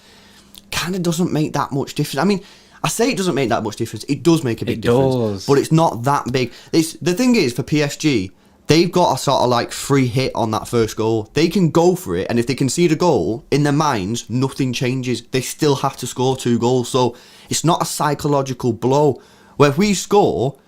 kind of doesn't make that much difference. I mean, I say it doesn't make that much difference. It does make a big difference, but it's not that big. The thing is, for PSG, they've got a sort of like free hit on that first goal. They can go for it, and if they concede a goal, in their minds, nothing changes. They still have to score 2 goals, so it's not a psychological blow. Where if we score,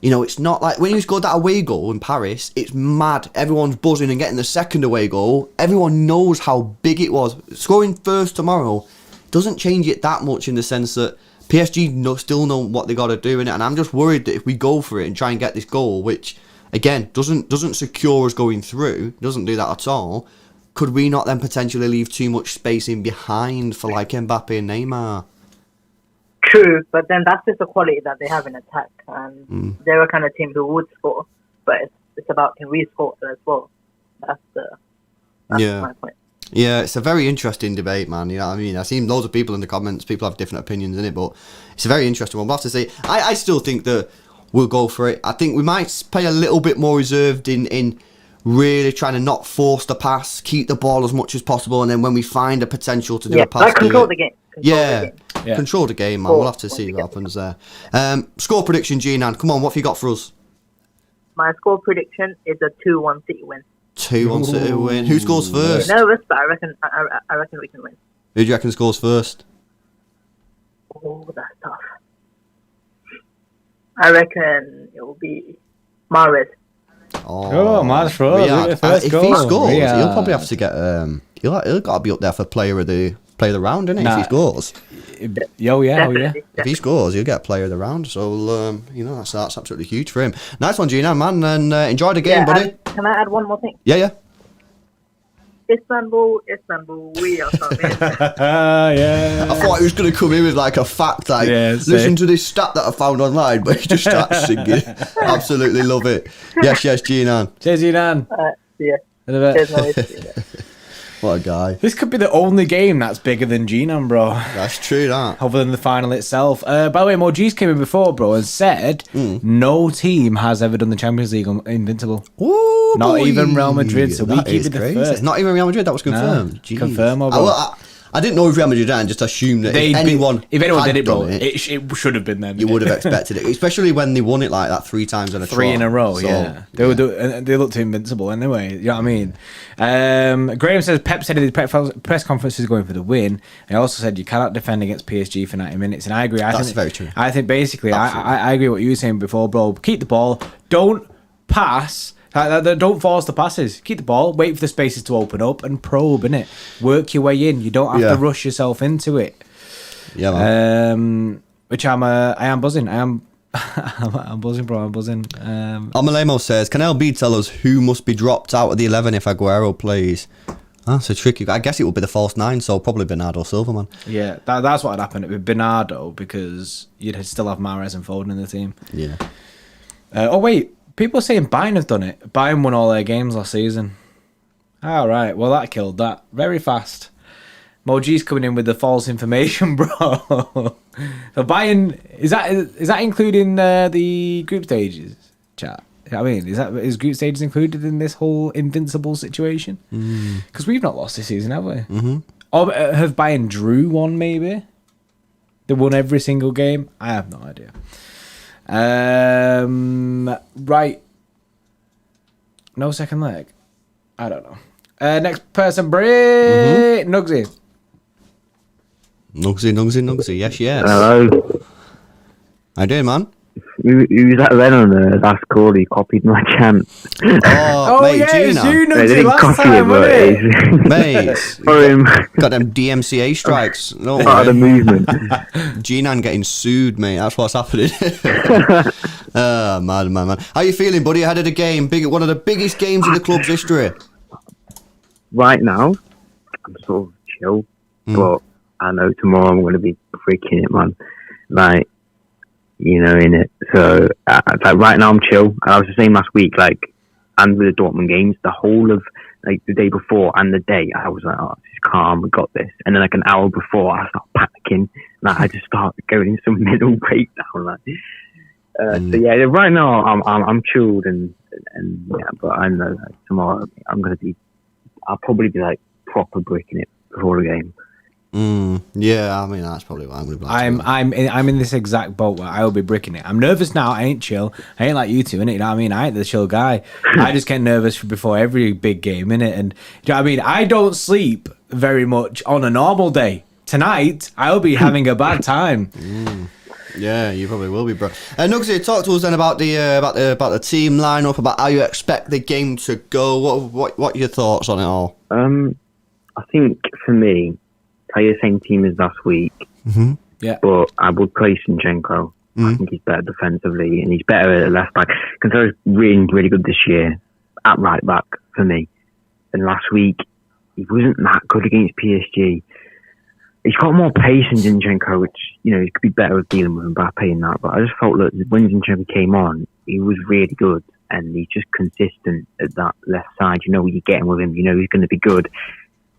you know, it's not like when you scored that away goal in Paris, it's mad. Everyone's buzzing and getting the second away goal. Everyone knows how big it was. Scoring first tomorrow doesn't change it that much in the sense that PSG still know what they got to do in it, and I'm just worried that if we go for it and try and get this goal, which again doesn't secure us going through, doesn't do that at all, could we not then potentially leave too much space in behind for like Mbappe and Neymar? True, but then that's just the quality that they have in attack, and they're a kind of team who would score, but it's about can we score as well. That's my point. Yeah, it's a very interesting debate, man. You know what I mean? I've seen loads of people in the comments. People have different opinions in it, but it's a very interesting one. We'll have to say, I still think that we'll go for it. I think we might play a little bit more reserved in really trying to not force the pass, keep the ball as much as possible, and then when we find a potential to do a pass, like control the game. Control the game, man. We'll have to see what happens there. Score prediction, G-Nan. Come on, what have you got for us? My score prediction is a 2-1 City win. 2-1 City win. Who scores first? Nervous, but I reckon we can win. Who do you reckon scores first? Oh, that's tough. I reckon it will be Mahrez. Oh, Mahrez for us. If he scores, he'll probably have to get. He'll got to be up there for player of the round, isn't it? If he scores. If he scores, he'll get player of the round. So you know that's absolutely huge for him. Nice one, Gina, man, and enjoy the game, buddy. Can I add one more thing? Yeah. Istanbul, we are coming. Yeah. I thought he was going to come in with like a fact, like listen to this stat that I found online, but he just starts singing. Absolutely love it. Yes, G-Nan. Cheers, G-Nan. Yeah. Cheers, what a guy. This could be the only game that's bigger than G-Nan, bro. That's true, that. Other than the final itself. By the way, Mojis came in before, bro, and said no team has ever done the Champions League invincible. Ooh, not boy. even Real Madrid, so we keep it the first. Not even Real Madrid, that was confirmed. No, confirmed, bro. I didn't know if Real Madrid and just assumed that if anyone did it, bro, it should have been them. You would have expected it, especially when they won it like that 3 times in a Three in a row, so, yeah. They looked invincible anyway. You know what I mean? Graham says Pep said in his press conference he's going for the win. He also said you cannot defend against PSG for 90 minutes, and I agree. That's very true. I think basically, I agree with what you were saying before, bro. Keep the ball. Don't pass. Don't force the passes. Keep the ball. Wait for the spaces to open up and probe, innit? Work your way in. You don't have to rush yourself into it. Yeah, man. Which I am buzzing. I'm buzzing, bro. I'm buzzing. Amalemo says, can LB tell us who must be dropped out of the 11 if Aguero plays? That's a tricky. I guess it would be the false 9, so probably Bernardo Silva, man. Yeah, that's what would happen. It would be Bernardo because you'd still have Mahrez and Foden in the team. Yeah. Oh wait. People are saying Bayern have done it. Bayern won all their games last season. All right. Well, that killed that very fast. Moji's coming in with the false information, bro. So Bayern is that including the group stages? Chat. I mean, is group stages included in this whole invincible situation? Because we've not lost this season, have we? Mm-hmm. Or have Bayern drew one? Maybe they won every single game. I have no idea. Right. No second leg. I don't know. Next person, Nugsy. Nugsy. Yes. Hello. How you doing, man? Who's that then on the last call? He copied my chant. Oh mate, yeah, it's you, They Nugsy, didn't last copy time, it, wasn't it? Mate, For him. got them DMCA strikes. No Part of the way. movement. G-Nan getting sued, mate. That's what's happening. Man. How you feeling, buddy? Ahead of the game, one of the biggest games in the club's history. Right now, I'm sort of chill, but I know tomorrow I'm going to be freaking it, man. Like, you know, in it. So, like right now I'm chill. And I was the same last week, like, and with the Dortmund games, the whole of like the day before and the day, I was like, oh, this is calm, we got this. And then like an hour before, I start panicking. Like I just start going into some mental breakdown. Like, so yeah, right now I'm chilled and yeah, but I know like, tomorrow I'll probably be like proper bricking it before the game. Yeah, I mean that's probably what I'm going to be. I'm in this exact boat where I will be bricking it. I'm nervous now. I ain't chill. I ain't like you two, innit? You know what I mean? I ain't the chill guy. I just get nervous before every big game, innit? And you know what I mean? I don't sleep very much on a normal day. Tonight, I'll be having a bad time. Yeah, you probably will be, bro. Nugsy, talk to us then about the team lineup, about how you expect the game to go. What are your thoughts on it all? I think for me, play the same team as last week. Yeah, but I would play Zinchenko. I think he's better defensively and he's better at left back. Considering he's really good this year at right back for me. And last week he wasn't that good against PSG. He's got more pace than Zinchenko, which, you know, he could be better with dealing with Mbappe and that. But I just felt that when Zinchenko came on, he was really good and he's just consistent at that left side. You know what you're getting with him. You know he's going to be good.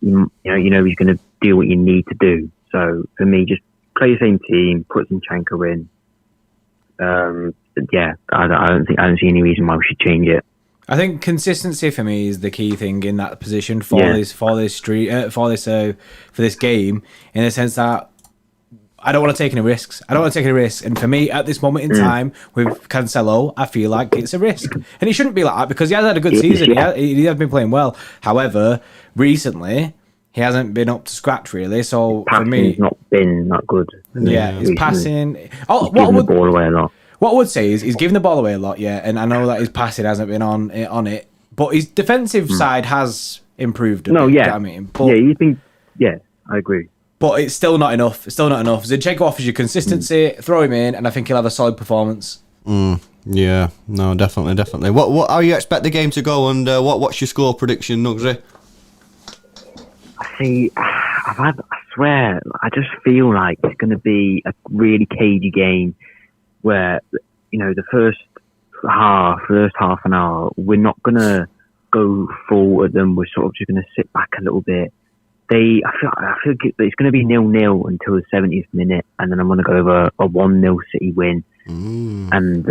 You know he's going to do what you need to do. So for me, just play the same team, put Zinchenko in. Yeah, I don't see any reason why we should change it. I think consistency for me is the key thing in that position for this game, in the sense that I don't want to take any risks. And for me, at this moment in time, with Cancelo, I feel like it's a risk. And it shouldn't be like that because he has had a good season. He has been playing well. However, recently, he hasn't been up to scratch, really. So for me... He's not been that good. Yeah, his passing... He's giving the ball away a lot. What I would say is he's giving the ball away a lot, yeah. And I know that his passing hasn't been on it. But his defensive side has improved a bit. Yeah. You know what I mean? But, you think... Yeah, I agree. But it's still not enough. Zinchenko offers you consistency. Throw him in, and I think he'll have a solid performance. Yeah, no, definitely. What? How you expect the game to go, and what's your score prediction, Nugsy? See, I swear, I just feel like it's going to be a really cagey game where, you know, the first half an hour, we're not going to go full at them. We're sort of just going to sit back a little bit. I feel it's going to be 0-0 until the 70th minute, and then I'm going to go over a 1-0 City win. And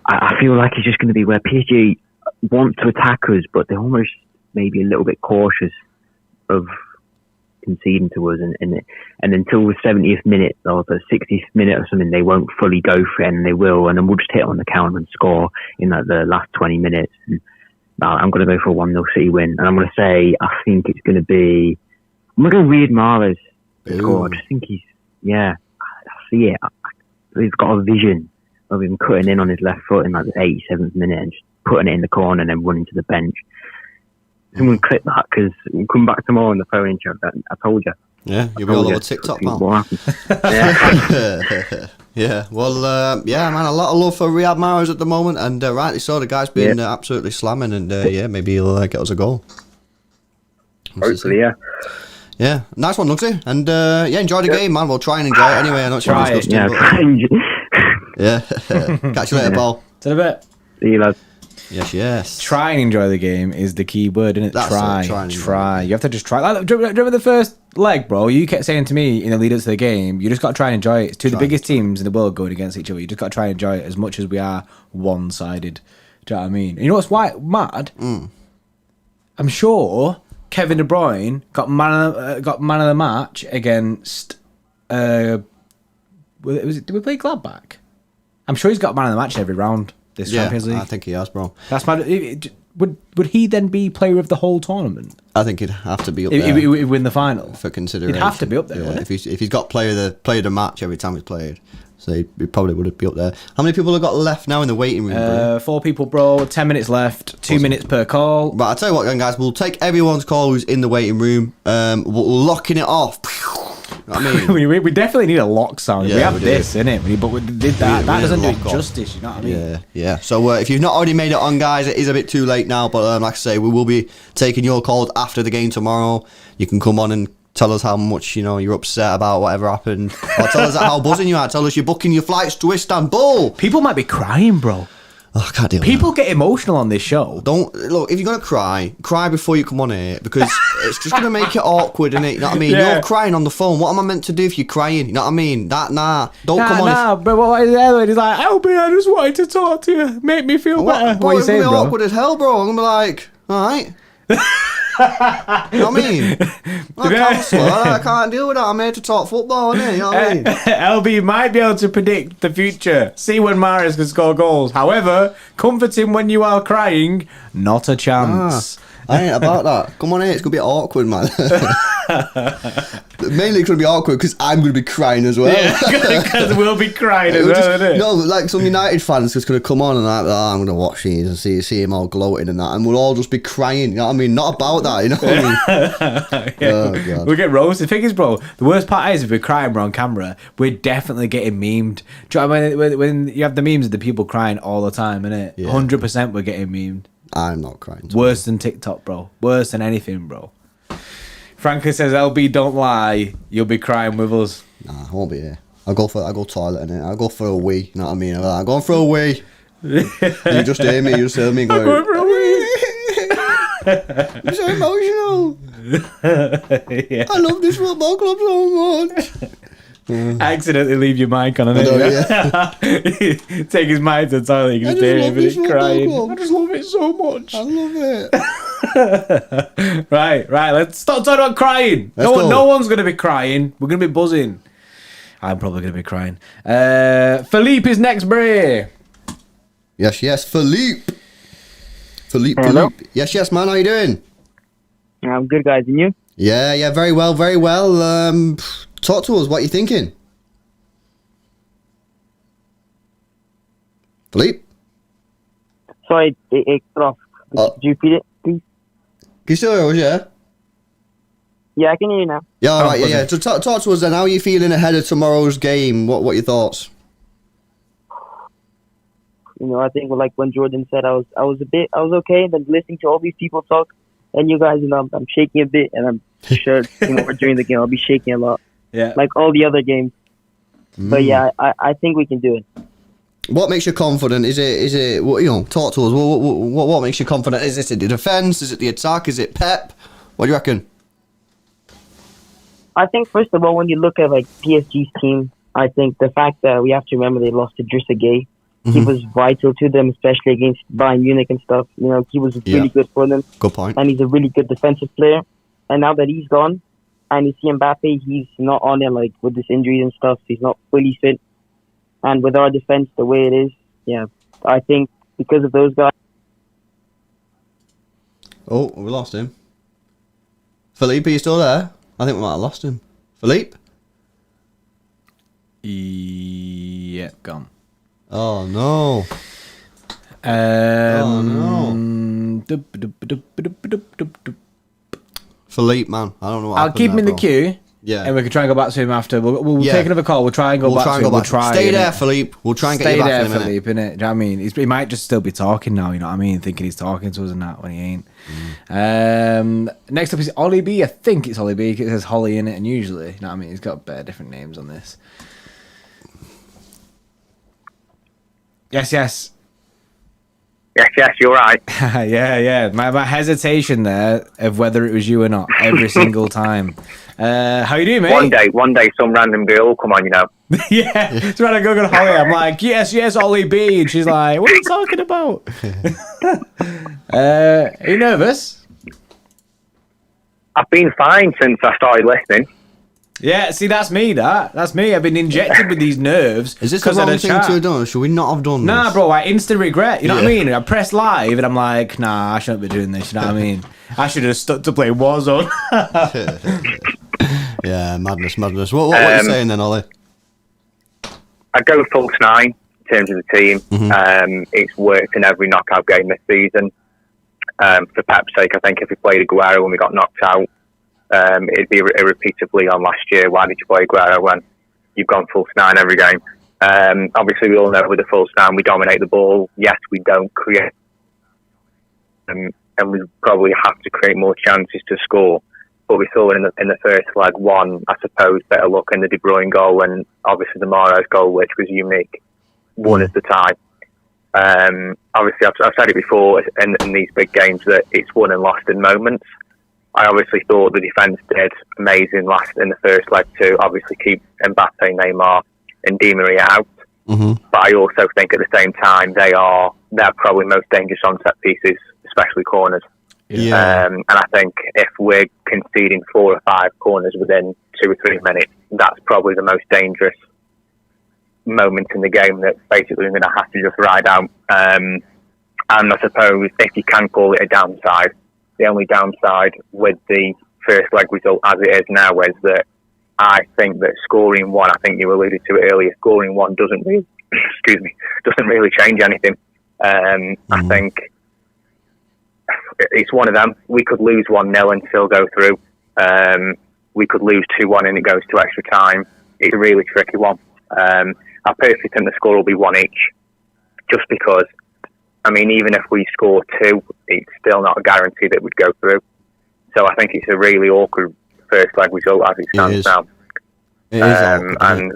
I feel like it's just going to be where PSG want to attack us, but they're almost maybe a little bit cautious of conceding to us, and until the 70th minute or the 60th minute or something, they won't fully go for it, and they will, and then we'll just hit on the counter and score in like the last 20 minutes. And I'm going to go for a 1-0 City win, and I'm going to say I think it's going to be. I'm going to go Riyad Mahrez to score. I just think I see it. He's got a vision of him cutting in on his left foot in like the 87th minute and just putting it in the corner and then running to the bench. Someone clip that because we'll come back tomorrow on the phone intro. I told you. Yeah, you'll be all over TikTok, man. What happened? Yeah, well, yeah, man, a lot of love for Riyad Mahrez at the moment, and rightly so. The guy's been absolutely slamming, and maybe he'll get us a goal. Hopefully, yeah. Yeah, nice one, Nugsy. And enjoy the game, man. We'll try and enjoy it anyway. I know it's disgusting. Yeah. Catch you later, Paul. To the bit. See you, lads. Yes. Try and enjoy the game is the key word, isn't it? That's Try. You have to just try. Like, do you remember the first leg, bro? You kept saying to me in the lead up to the game, you just got to try and enjoy it. It's two of the biggest teams in the world going against each other. You just got to try and enjoy it as much as we are one-sided. Do you know what I mean? And you know what's mad? I'm sure Kevin De Bruyne got man of the match against. Did we play Gladbach? I'm sure he's got man of the match every round this Champions League. I think he has, bro. That's mad. Would he then be player of the whole tournament? I think he'd have to be up there. If he win the final for consideration. He'd have to be up there. Yeah, if he's got player of the match every time he's played. So he probably would be up there. How many people have got left now in the waiting room, bro? 4 people, bro. 10 minutes left. 2 minutes per call. But I'll tell you what, guys. We'll take everyone's call who's in the waiting room. We're locking it off. You know what I mean? we definitely need a lock sound. Yeah, we have this, innit? But we did that. That doesn't do it justice, you know what I mean? Yeah. So if you've not already made it on, guys, it is a bit too late now. But like I say, we will be taking your calls after the game tomorrow. You can come on and Tell us how much, you're upset about whatever happened. Or tell us how buzzing you are. Tell us you're booking your flights to Istanbul. People might be crying, bro. Oh, I can't deal with People get emotional on this show. Don't look, if you're gonna cry before you come on here, because it's just gonna make it awkward, innit? You know what I mean? Yeah. You're crying on the phone. What am I meant to do if you're crying? You know what I mean? Don't come on. Nah, but what is the He's like, LB, I just wanted to talk to you. Make me feel better. What are you saying, it's bro? awkward as hell, bro. I'm gonna be like, alright. You know what I mean? I'm a counsellor. I can't deal with that. I'm here to talk football, innit? You know what I mean? LB might be able to predict the future. See when Mahrez can score goals. However, comfort him when you are crying. Not a chance. I ain't about that. Come on here, it's gonna be awkward, man. Mainly it's gonna be awkward because I'm gonna be crying as well. Yeah, because we'll be crying as well, isn't it? No, like some United fans just gonna come on and like, I'm gonna watch these and see him all gloating and that, and we'll all just be crying. You know what I mean? Not about that, you know what I mean? Yeah. Oh god. We'll get roasted. The thing is, bro, the worst part is if we're crying, we're on camera, we're definitely getting memed. Do you know what I mean? When you have the memes of the people crying all the time, innit? Yeah. 100% we're getting memed. I'm not crying. Worse than TikTok, bro. Worse than anything, bro. Franklin says, LB, don't lie. You'll be crying with us. Nah, I won't be here. I'll go toilet innit? I'll go for a wee. You know what I mean? I'm going for a wee. You just hear me. You just hear me going. I'm going for a wee. I'm so emotional. Yeah. I love this football club so much. Accidentally leave your mic on, I know, yeah. Take his mic to the toilet. You can just hear him crying. Club. I just love it so much. I love it. Right. Let's stop talking about crying. Let's No one's going to be crying. We're going to be buzzing. I'm probably going to be crying. Philippe is next, Bray. Yes, Philippe. Hello? Philippe. Yes, man. How you doing? I'm good, guys. And you? Yeah, very well. Talk to us. What are you thinking? Philippe? Sorry, it cut off. Could you repeat it, please? Can you still hear us, yeah? Yeah, I can hear you now. Yeah, all right, yeah. So talk to us then. How are you feeling ahead of tomorrow's game? What are your thoughts? I think like when Jordan said, I was okay. Then listening to all these people talk, and you guys, I'm shaking a bit, and I'm sure tomorrow during the game I'll be shaking a lot. Yeah. Like all the other games. But yeah, I think we can do it. What makes you confident? Is it? Talk to us. What makes you confident? Is it the defense? Is it the attack? Is it Pep? What do you reckon? I think first of all, when you look at like PSG's team, I think the fact that we have to remember they lost to Idrissa Gueye. He was vital to them, especially against Bayern Munich and stuff. He was really good for them. Good point. And he's a really good defensive player. And now that he's gone, and you see Mbappe, he's not on it, like with his injuries and stuff. He's not fully fit. And with our defense the way it is, yeah, I think because of those guys. Oh, we lost him. Philippe, are you still there? I think we might have lost him. Philippe? Yeah, gone. Oh no. Philippe, man. I don't know what I'll keep him in the queue. Yeah. And we can try and go back to him after. We'll take another call. We'll try and go back to him. We'll try. Stay there, Philippe. We'll try and get you back in a minute. Philippe, innit? Do you know what I mean? He might just still be talking now, you know what I mean? Thinking he's talking to us and that when he ain't. Next up is Ollie B. I think it's Ollie B. It says Holly in it, and usually, you know what I mean? He's got different names on this. Yes. Yes, you're right. yeah. My hesitation there of whether it was you or not every single time. How you doing, mate? One day, some random girl will come on, Yeah, it's when I go to Holly. I'm like, yes, Ollie B, and she's like, what are you talking about? Are you nervous? I've been fine since I started listening. Yeah, see, that's me. That's me. I've been injected with these nerves. Is this the wrong thing to have done? Should we not have done this? Nah, bro, I instant regret. You know what I mean? I press live and I'm like, nah, I shouldn't be doing this. You know what I mean? I should have stuck to play Warzone. Yeah, madness. What are you saying then, Ollie? I go full 9 in terms of the team. It's worked in every knockout game this season. For Pep's sake, I think if we played Aguero when we got knocked out, it'd be irrepeatably on last year. Why did you play Aguero when you've gone full 9 every game? Obviously, we all know with the full 9 we dominate the ball. Yes, we don't create, and we probably have to create more chances to score. but we saw in the first leg one, I suppose, better luck in the De Bruyne goal and obviously the Mahrez goal, which was unique, won us the tie. Obviously, I've said it before in these big games that it's won and lost in moments. I obviously thought the defence did amazing in the first leg to obviously keep Mbappe, Neymar and Di Maria out. Mm-hmm. But I also think at the same time they're probably most dangerous on set pieces, especially corners. Yeah. And I think if we're conceding 4 or 5 corners within 2 or 3 minutes, that's probably the most dangerous moment in the game that basically we're going to have to just ride out. And I suppose if you can call it a downside, the only downside with the first leg result as it is now is that I think that scoring 1, I think you alluded to it earlier, scoring 1 doesn't really, doesn't really change anything. I think it's one of them. We could lose 1-0 and still go through. We could lose 2-1 and it goes to extra time. It's a really tricky one. I personally think the score will be 1 each, just because, I mean, even if we score 2, it's still not a guarantee that we'd go through. So I think it's a really awkward first leg result as it stands now. It is awkward, and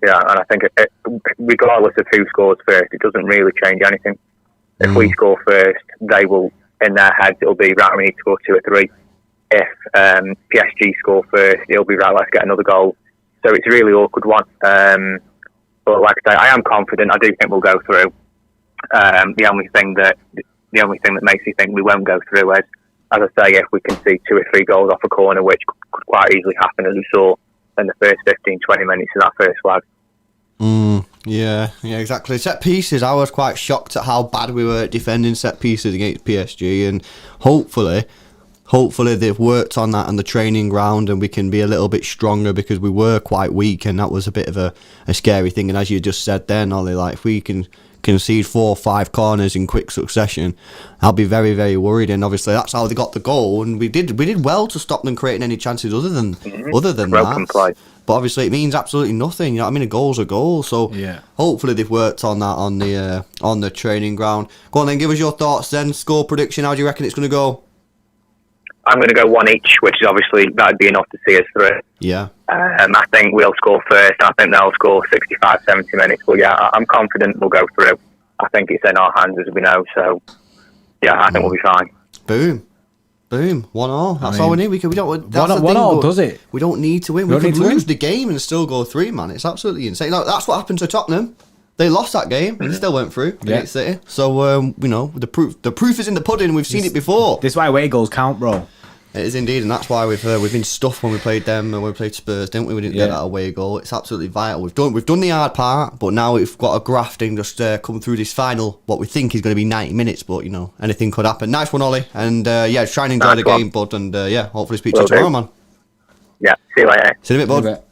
I think regardless of who scores first, it doesn't really change anything. If we score first, they will, in their heads, it'll be, right, we need to score 2 or 3. If PSG score first, it'll be, right, let's get another goal. So it's a really awkward one. But like I say, I am confident. I do think we'll go through. The only thing that makes me think we won't go through is, as I say, if we can see 2 or 3 goals off a corner, which could quite easily happen, as we saw in the first 15-20 minutes of that first leg. Yeah, exactly. Set pieces, I was quite shocked at how bad we were at defending set pieces against PSG, and hopefully they've worked on that on the training ground and we can be a little bit stronger, because we were quite weak and that was a bit of a scary thing. And as you just said then, Ollie, like, if we can concede 4 or 5 corners in quick succession, I'll be very, very worried. And obviously that's how they got the goal, and we did well to stop them creating any chances other than that. Play. But obviously it means absolutely nothing. You know what I mean? A goal's a goal. So hopefully they've worked on that on the training ground. Go on then, give us your thoughts then. Score prediction, how do you reckon it's going to go? I'm going to go 1 each, which is obviously, that'd be enough to see us through. Yeah. I think we'll score first. I think they'll score 65, 70 minutes. But yeah, I'm confident we'll go through. I think it's in our hands, as we know. So yeah, I think we'll be fine. Boom. 1-1. That's all we need. We don't. That's 1-1 does it? We don't need to win. We can lose the game and still go 3, man. It's absolutely insane. Now, that's what happened to Tottenham. They lost that game and still went through against City. So the proof is in the pudding. We've seen it before. This is why away goals count, bro. It is indeed, and that's why we've been stuffed when we played them and when we played Spurs, didn't we? We didn't get that away goal. It's absolutely vital. We've done the hard part, but now we've got a grafting just come through this final, what we think is going to be 90 minutes, but anything could happen. Nice one, Ollie, and try and enjoy the game, bud, and hopefully speak to you tomorrow, man. Yeah, see you later. See you in a bit, bud.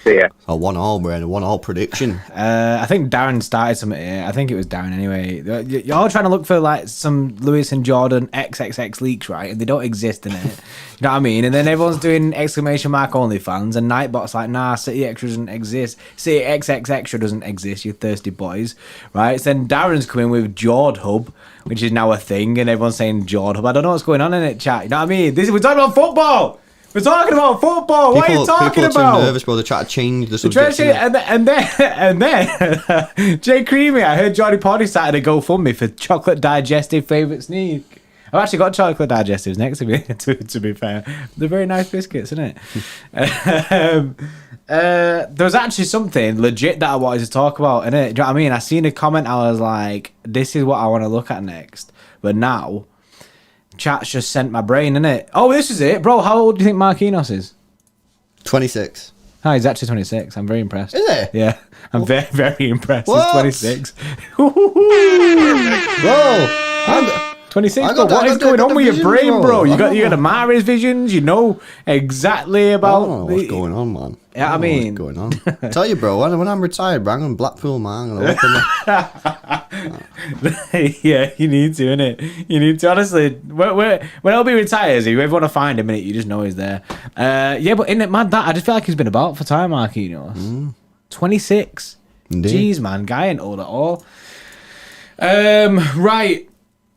See ya. Oh, 1-1, Brandon. 1-1 prediction. I think Darren started something here. I think it was Darren anyway. You're trying to look for like some Lewis and Jordan XXX leaks, right? And they don't exist in it. You know what I mean? And then everyone's doing exclamation mark OnlyFans, and Nightbot's like, nah, City Extra doesn't exist. City XX Extra doesn't exist, you thirsty boys, right? So then Darren's coming with Jord Hub, which is now a thing, and everyone's saying Jord Hub. I don't know what's going on in it, chat. You know what I mean? We're talking about football. We're talking about football. What are you talking about? People are too nervous, bro. They try to change the subject. And then Jay Creamy, I heard Johnny Poddy started a GoFundMe for chocolate digestive favourite sneak. I've actually got chocolate digestives next to me, to be fair. They're very nice biscuits, isn't it? There was actually something legit that I wanted to talk about, innit? Do you know what I mean? I seen a comment, I was like, this is what I want to look at next. But now, chat's just sent my brain, innit? Oh, this is it. Bro, how old do you think Marquinhos is? 26. Oh, he's actually 26. I'm very impressed. Is he? Yeah. I'm very, very impressed. What? He's 26. Bro, 26, bro. What is going on with your brain, bro? You got a Maris visions. You know exactly about... I don't know what's going on, man. Yeah, I mean... What's going on? I tell you, bro, when I'm retired, bro, I'm going to Blackpool, man. I'm going to open Yeah, you need to, innit? You need to. Honestly, when I'll be retired, if you ever want to find him, innit, you just know he's there. Yeah, but isn't it mad that? I just feel like he's been about for time, Marquinhos. 26. Indeed. Jeez, man. Guy ain't old at all. Right.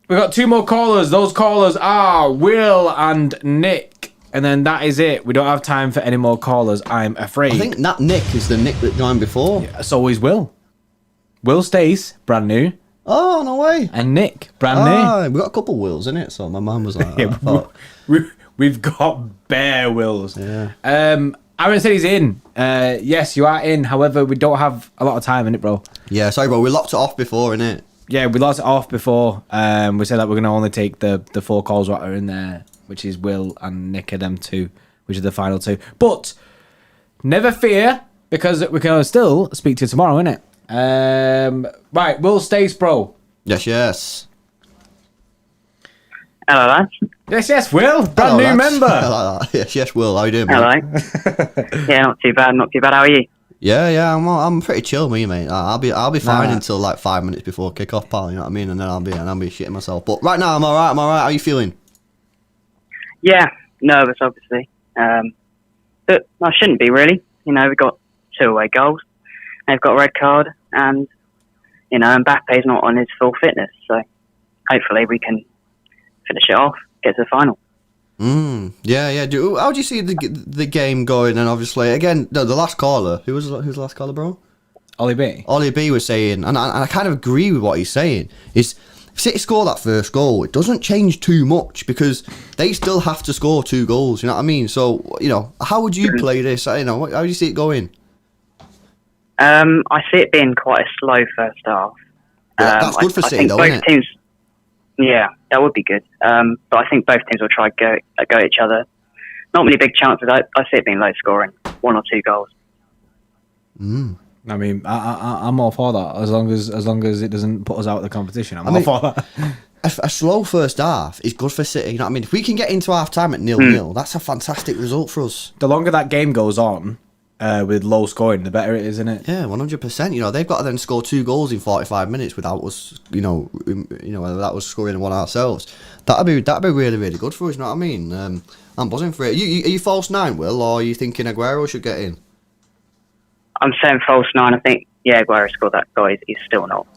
We've got 2 more callers. Those callers are Will and Nick. And then that is it. We don't have time for any more callers, I'm afraid. I think that Nick is the Nick that joined before. Yeah, so always Will. Will Stace, brand new. Oh, no way. And Nick, brand new. We got a couple Wills in it, so my mum was like, Yeah, I thought, we've got bare Wills. Yeah. Aaron said he's in. Yes, you are in. However, we don't have a lot of time in it, bro. yeah, sorry, bro. We locked it off before, innit? Yeah, we lost it off before. We said that we're going to only take the 4 calls that are in there, which is Will and Nick are them 2, which are the final 2. But never fear, because we can still speak to you tomorrow, innit? Right, Will Stace, bro. Yes. Hello, lads. Yes, Will. Brand Hello, new lads. member. I like that. Yes, Will. How you doing, mate? Hello. Yeah, not too bad. Not too bad. How are you? Yeah, I'm pretty chill, me, mate. I'll be fine Nah. until like 5 minutes before kick-off, pal. You know what I mean? And then I'll be shitting myself. But right now, I'm all right. How are you feeling? Yeah, nervous, obviously. But I shouldn't be, really. You know, we've got 2 away goals. They've got a red card, and, you know, Mbappe's not on his full fitness. So hopefully we can finish it off, get to the final. Yeah. How do you see the game going? And obviously, again, the last caller. Who's the last caller, bro? Ollie B. Ollie B was saying, and I kind of agree with what he's saying, is if City score that first goal, it doesn't change too much because they still have to score 2 goals, you know what I mean? So, you know, how would you play this? You know, how do you see it going? I see it being quite a slow first half. Yeah, that's good for I City, think though, both isn't it? teams. Yeah, that would be good. But I think both teams will try go at each other. Not many big chances. I see it being low scoring, 1 or 2 goals. I mean, I'm all for that as long as it doesn't put us out of the competition. I'm all for that. A slow first half is good for City, you know what I mean? If we can get into half time at 0-0, that's a fantastic result for us. The longer that game goes on with low scoring, the better it is, isn't it? Yeah, 100%. You know, they've got to then score 2 goals in 45 minutes without us, without us scoring one ourselves. That'd be really, really good for us, you know what I mean? I'm buzzing for it. Are you false 9, Will, or are you thinking Aguero should get in? I'm saying false 9. I think, Aguero scored that goal. He's still not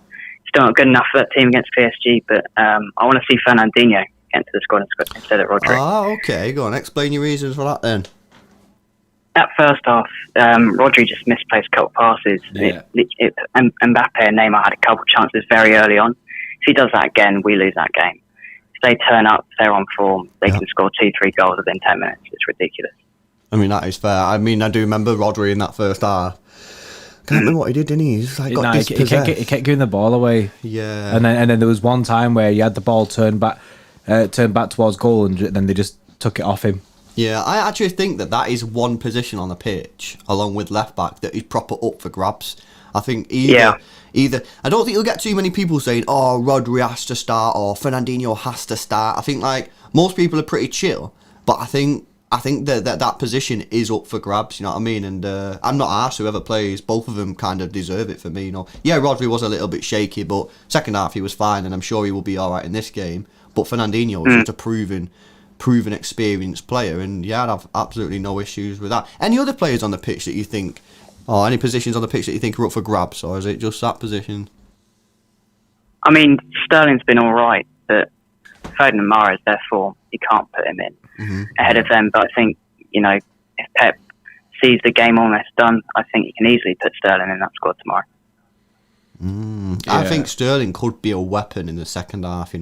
good enough for that team against PSG, but I want to see Fernandinho get into the squad instead of Rodri. Ah, okay. Go on, explain your reasons for that then. That first half, Rodri just misplaced a couple passes. Yeah. And Mbappe and Neymar had a couple chances very early on. If he does that again, we lose that game. If they turn up, they're on form, they can score 2-3 goals within 10 minutes. It's ridiculous. I mean, that is fair. I mean, I do remember Rodri in that first half. Can't remember what he did, didn't he? He's like got dispossessed. He kept giving the ball away. Yeah. And then there was one time where he had the ball turned back towards goal, and then they just took it off him. Yeah, I actually think that is one position on the pitch, along with left back, that is proper up for grabs. I think either I don't think you'll get too many people saying, "Oh, Rodri has to start" or "Fernandinho has to start." I think like most people are pretty chill, but I think that position is up for grabs. You know what I mean? And I'm not arsed whoever plays. Both of them kind of deserve it for me. You know, yeah, Rodri was a little bit shaky, but second half he was fine, and I'm sure he will be all right in this game. But Fernandinho is just a proven experienced player, and yeah, I'd have absolutely no issues with that. Any other players on the pitch that you think, or any positions on the pitch that you think are up for grabs, or is it just that position? I mean, Sterling's been all right, but Foden and Mahrez, their form, you can't put him in ahead of them. But I think, if Pep sees the game almost done, I think he can easily put Sterling in that squad tomorrow. I think Sterling could be a weapon in the second half.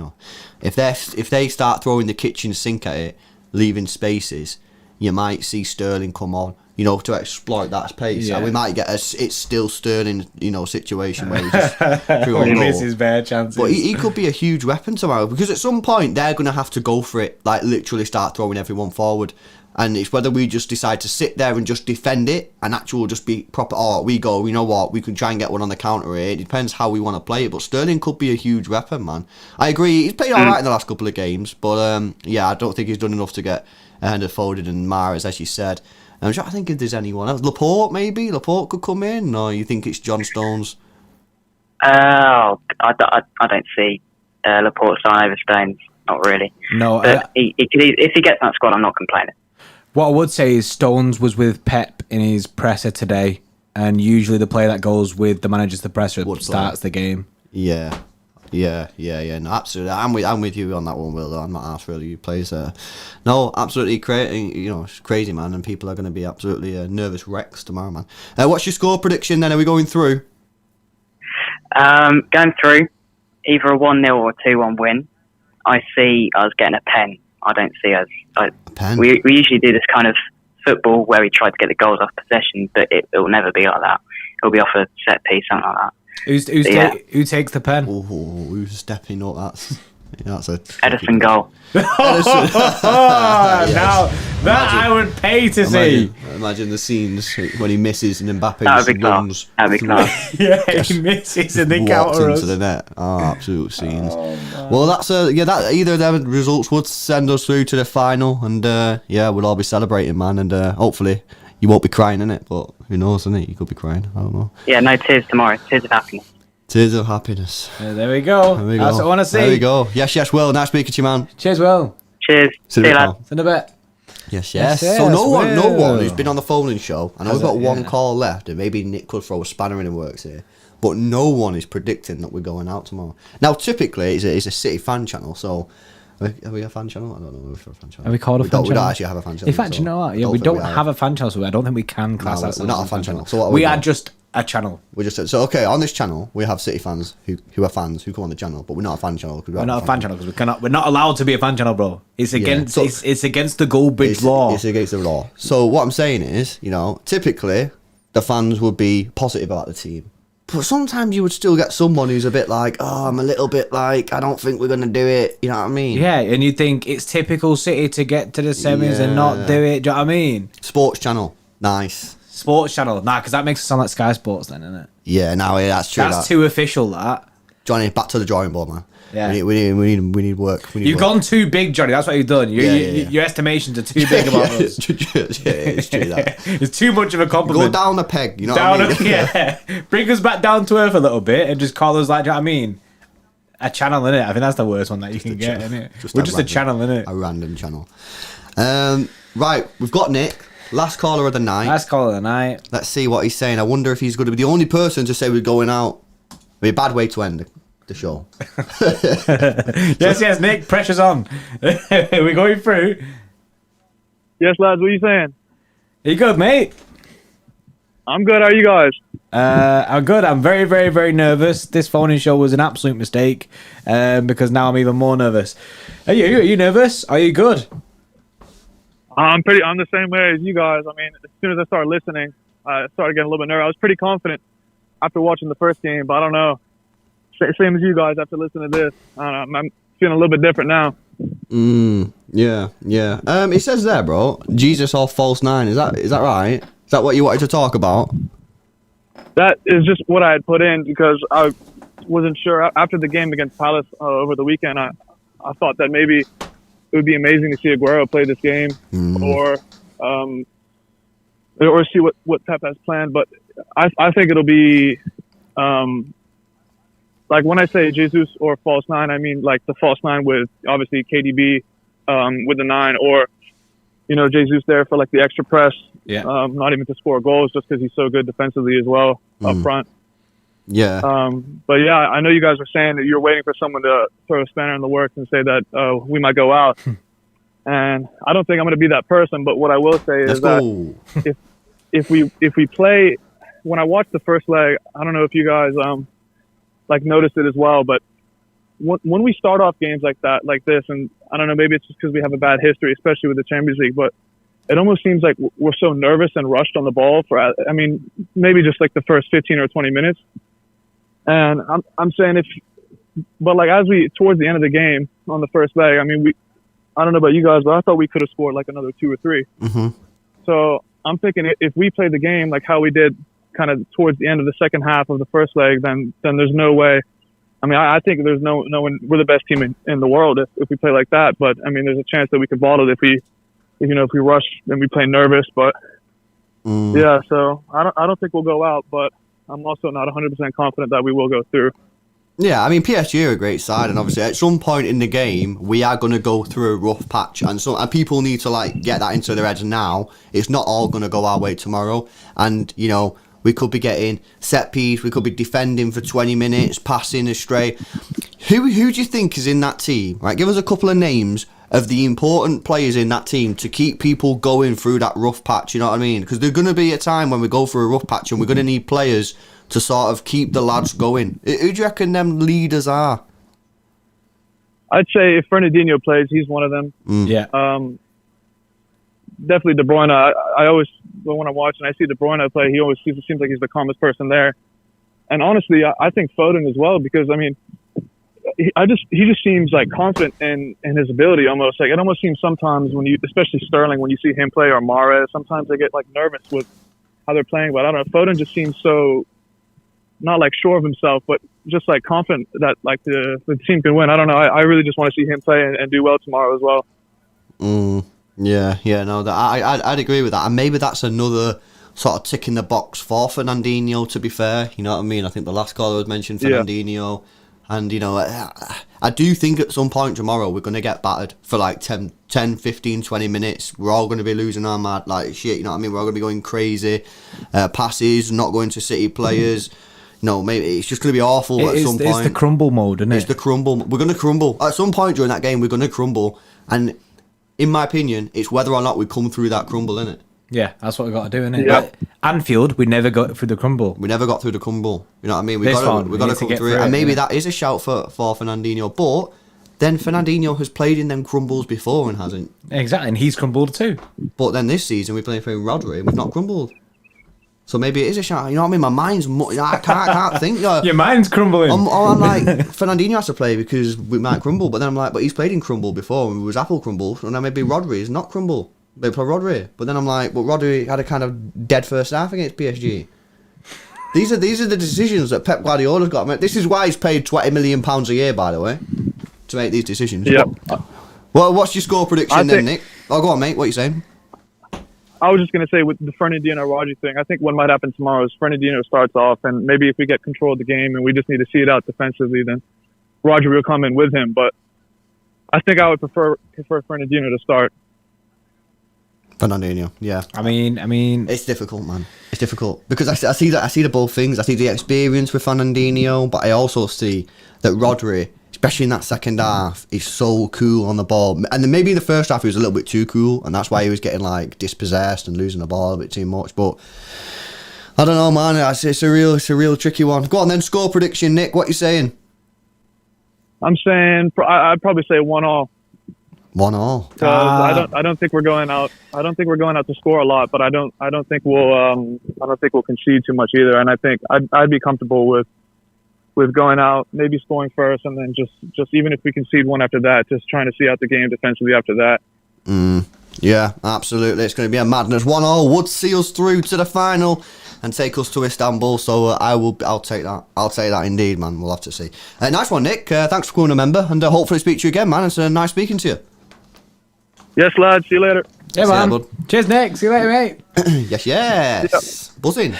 If they start throwing the kitchen sink at it, leaving spaces, you might see Sterling come on. To exploit that pace. Yeah. And we might get it's still Sterling, situation where he just threw a He goal. misses bare chances. But he could be a huge weapon tomorrow, because at some point they're going to have to go for it, like literally start throwing everyone forward. And it's whether we just decide to sit there and just defend it and actually just be proper, we go, you know what, we can try and get one on the counter here. It depends how we want to play it, but Sterling could be a huge weapon, man. I agree, he's played alright in the last couple of games, but I don't think he's done enough to get ahead of Foden and Mahrez, as you said. I'm trying to think if there's anyone else. Laporte, maybe? Laporte could come in, or you think it's John Stones? I don't see Laporte starting over Stones, not really. No, but if he gets that squad, I'm not complaining. What I would say is Stones was with Pep in his presser today, and usually the player that goes with the manager's the presser starts the game. Yeah, Yeah. No, absolutely. I'm with you on that one, Will. Though I'm not asked really who plays there. No, absolutely crazy. You know, it's crazy, man, and people are going to be absolutely nervous wrecks tomorrow, man. What's your score prediction then? Are we going through? Going through either a 1-0 or 2-1 win. I see us getting a pen. I don't see us. Pen? We usually do this kind of football where we try to get the goals off possession, but it will never be like that. It'll be off a set piece, something like that. Who takes the pen? Oh, who's stepping up? That's a Edison goal. Now that I would pay to see. Imagine the scenes when he misses and Mbappe That'd just be runs. class. That'd be class. Yeah, he misses and they walks counter into us. the net. Oh, absolute scenes. Well, that's that either of them results would send us through to the final, and we'll all be celebrating, man, and hopefully you won't be crying in it, but who knows, isn't it? You could be crying. I don't know. Yeah, no tears tomorrow. Tears of happiness. Tears of happiness. There we go. That's what I want to see. There we go. Yes, Will. Nice speaking to you, man. Cheers, Will. Cheers. See you later. In a bit. Yes. So no one who's been on the phone-in show. I know we've got one call left, and maybe Nick could throw a spanner in the works here. But no one is predicting that we're going out tomorrow. Now, typically, it's a City fan channel, so... Are we a fan channel? I don't know if we're a fan channel. Are we called a fan channel? We don't actually have a fan channel. In fact, you know what? Yeah, we don't have a fan channel, so I don't think we can class ourselves. We're not a fan channel. So what we are just a channel. Okay, on this channel, we have City fans who are fans who come on the channel, but we're not a fan channel. We're not a fan channel because we're not allowed to be a fan channel, bro. It's against it's against the Goldbridge law. It's against the law. So what I'm saying is, typically the fans would be positive about the team. But sometimes you would still get someone who's a bit like, oh, I'm a little bit like, I don't think we're going to do it. You know what I mean? Yeah, and you think it's typical City to get to the semis and not do it. Do you know what I mean? Sports channel. Nice. Sports channel. Nah, because that makes it sound like Sky Sports then, isn't it? Yeah, that's true. That's too official, that. Johnny, back to the drawing board, man. Yeah. We need work. You've gone too big, Johnny. That's what you've done. Your estimations are too big about us. It's true that. It's too much of a compliment. Go down a peg, you know what I mean? Yeah. Bring us back down to earth a little bit and just call us like, do you know what I mean? A channel, innit? I think that's the worst one that you can get, innit? We're just a channel, innit? A random channel. Right, we've got Nick. Last caller of the night. Let's see what he's saying. I wonder if he's going to be the only person to say we're going out. It'd be a bad way to end the show. Yes, Nick, pressure's on. We're going through. Yes, lads, what are you saying? Are you good, mate? I'm good, how are you guys? I'm good. I'm very, very, very nervous. This phone-in show was an absolute mistake because now I'm even more nervous. Are you nervous? Are you good? I'm the same way as you guys. I mean, as soon as I started listening, I started getting a little bit nervous. I was pretty confident after watching the first game, but I don't know. Same as you guys after listening to this. I don't know, I'm feeling a little bit different now. Yeah. It says there, bro, Jesus or false nine. Is that right? Is that what you wanted to talk about? That is just what I had put in because I wasn't sure. After the game against Palace over the weekend, I thought that maybe it would be amazing to see Aguero play this game or see what Pep has planned. But I think it'll be like when I say Jesus or false nine, I mean like the false nine with obviously KDB with the 9 or Jesus there for like the extra press. Yeah. Not even to score goals just because he's so good defensively as well up front. Yeah. But yeah, I know you guys were saying that you're waiting for someone to throw a spanner in the works and say that we might go out. And I don't think I'm going to be that person. But what I will say is that if we play, when I watched the first leg, I don't know if you guys noticed it as well, but when we start off games like this, and I don't know, maybe it's just because we have a bad history, especially with the Champions League, but it almost seems like we're so nervous and rushed on the ball maybe just like the first 15 or 20 minutes. And I'm saying as we towards the end of the game on the first leg, I don't know about you guys, but I thought we could have scored like another 2 or 3. Mm-hmm. So I'm thinking if we play the game like how we did kind of towards the end of the second half of the first leg, then there's no way. I think there's no one. We're the best team in the world if we play like that. But there's a chance that we could bottle it if we rush and we play nervous. But yeah, so I don't think we'll go out. But I'm also not 100% confident that we will go through. Yeah, PSG are a great side, and obviously at some point in the game we are going to go through a rough patch, and people need to get that into their heads now. It's not all going to go our way tomorrow, and We could be getting set piece. We could be defending for 20 minutes, passing astray. Who do you think is in that team? Right, give us a couple of names of the important players in that team to keep people going through that rough patch. You know what I mean? Because there's going to be a time when we go through a rough patch and we're going to need players to sort of keep the lads going. Who do you reckon them leaders are? I'd say if Fernandinho plays, he's one of them. Yeah. Definitely De Bruyne. I always, when I'm watching, I see De Bruyne play. He always seems like he's the calmest person there. And honestly, I think Foden as well, because I mean, he just seems like confident in his ability almost. Like it almost seems sometimes when you, especially Sterling, when you see him play or Mahrez, sometimes they get like nervous with how they're playing. But I don't know. Foden just seems so not like sure of himself, but just like confident that like the team can win. I don't know. I really just want to see him play and do well tomorrow as well. Yeah, no, I'd agree with that, and maybe that's another sort of tick in the box for Fernandinho. To be fair, you know what I mean. I think the last caller was mentioned Fernandinho, and you know, I do think at some point tomorrow we're going to get battered for like 10, 15, 20 minutes. We're all going to be losing our mad like shit. You know what I mean? We're all going to be going crazy, passes not going to City players. No, maybe it's just going to be awful at some point. It's the crumble mode, isn't it? It's the crumble. We're going to crumble at some point during that game. We're going to crumble, and in my opinion, it's whether or not we come through that crumble, innit? Yeah, that's what we got to do, innit? Yeah. Like, Anfield, we never got through the crumble. We never got through the crumble. You know what I mean? We This got one, to we come need to get through it. through And it, maybe yeah. that is a shout for Fernandinho. But then Fernandinho has played in them crumbles before and hasn't. Exactly, and he's crumbled too. But then this season we played for Rodri and we've not crumbled. So maybe it is a shout. You know what I mean? My mind's... I can't think. Your mind's crumbling. I'm like, Fernandinho has to play because we might crumble. But then I'm like, but he's played in crumble before and it was Apple crumble. So now maybe Rodri is not crumble. They play Rodri. But then I'm like, but Rodri had a kind of dead first half against PSG. These are the decisions that Pep Guardiola's got to make. This is why he's paid £20 million a year, by the way, to make these decisions. Yeah. Well, what's your score prediction then, Nick? Oh, go on, mate. What are you saying? I was just going to say with the Fernandinho Rodri thing, I think what might happen tomorrow is Fernandinho starts off, and maybe if we get control of the game and we just need to see it out defensively, then Rodri will come in with him. But I think I would prefer Fernandinho to start. Fernandinho, yeah. I mean, it's difficult, man. It's difficult because I see the both things. I see the experience with Fernandinho, but I also see that Rodri, especially in that second half, is so cool on the ball. And then maybe in the first half he was a little bit too cool, and that's why he was getting like dispossessed and losing the ball a bit too much. But I don't know, man. It's a real tricky one. Go on then, score prediction, Nick. What you saying? I'm saying I'd probably say 1-1. 1-1. I don't think we're going out. I don't think we're going out to score a lot, but I don't think we'll concede too much either. And I think I'd be comfortable with going out, maybe scoring first, and then just even if we concede one after that, just trying to see out the game defensively after that. Yeah, absolutely. It's going to be a madness. 1-1 would see us through to the final and take us to Istanbul. So I'll take that. I'll take that indeed, man. We'll have to see. Nice one, Nick. Thanks for becoming a member, and hopefully speak to you again, man. It's nice speaking to you. Yes, lad. See you later. Yeah, man. Cheers, Nick. See you later, mate. Yes. Yeah. Buzzing.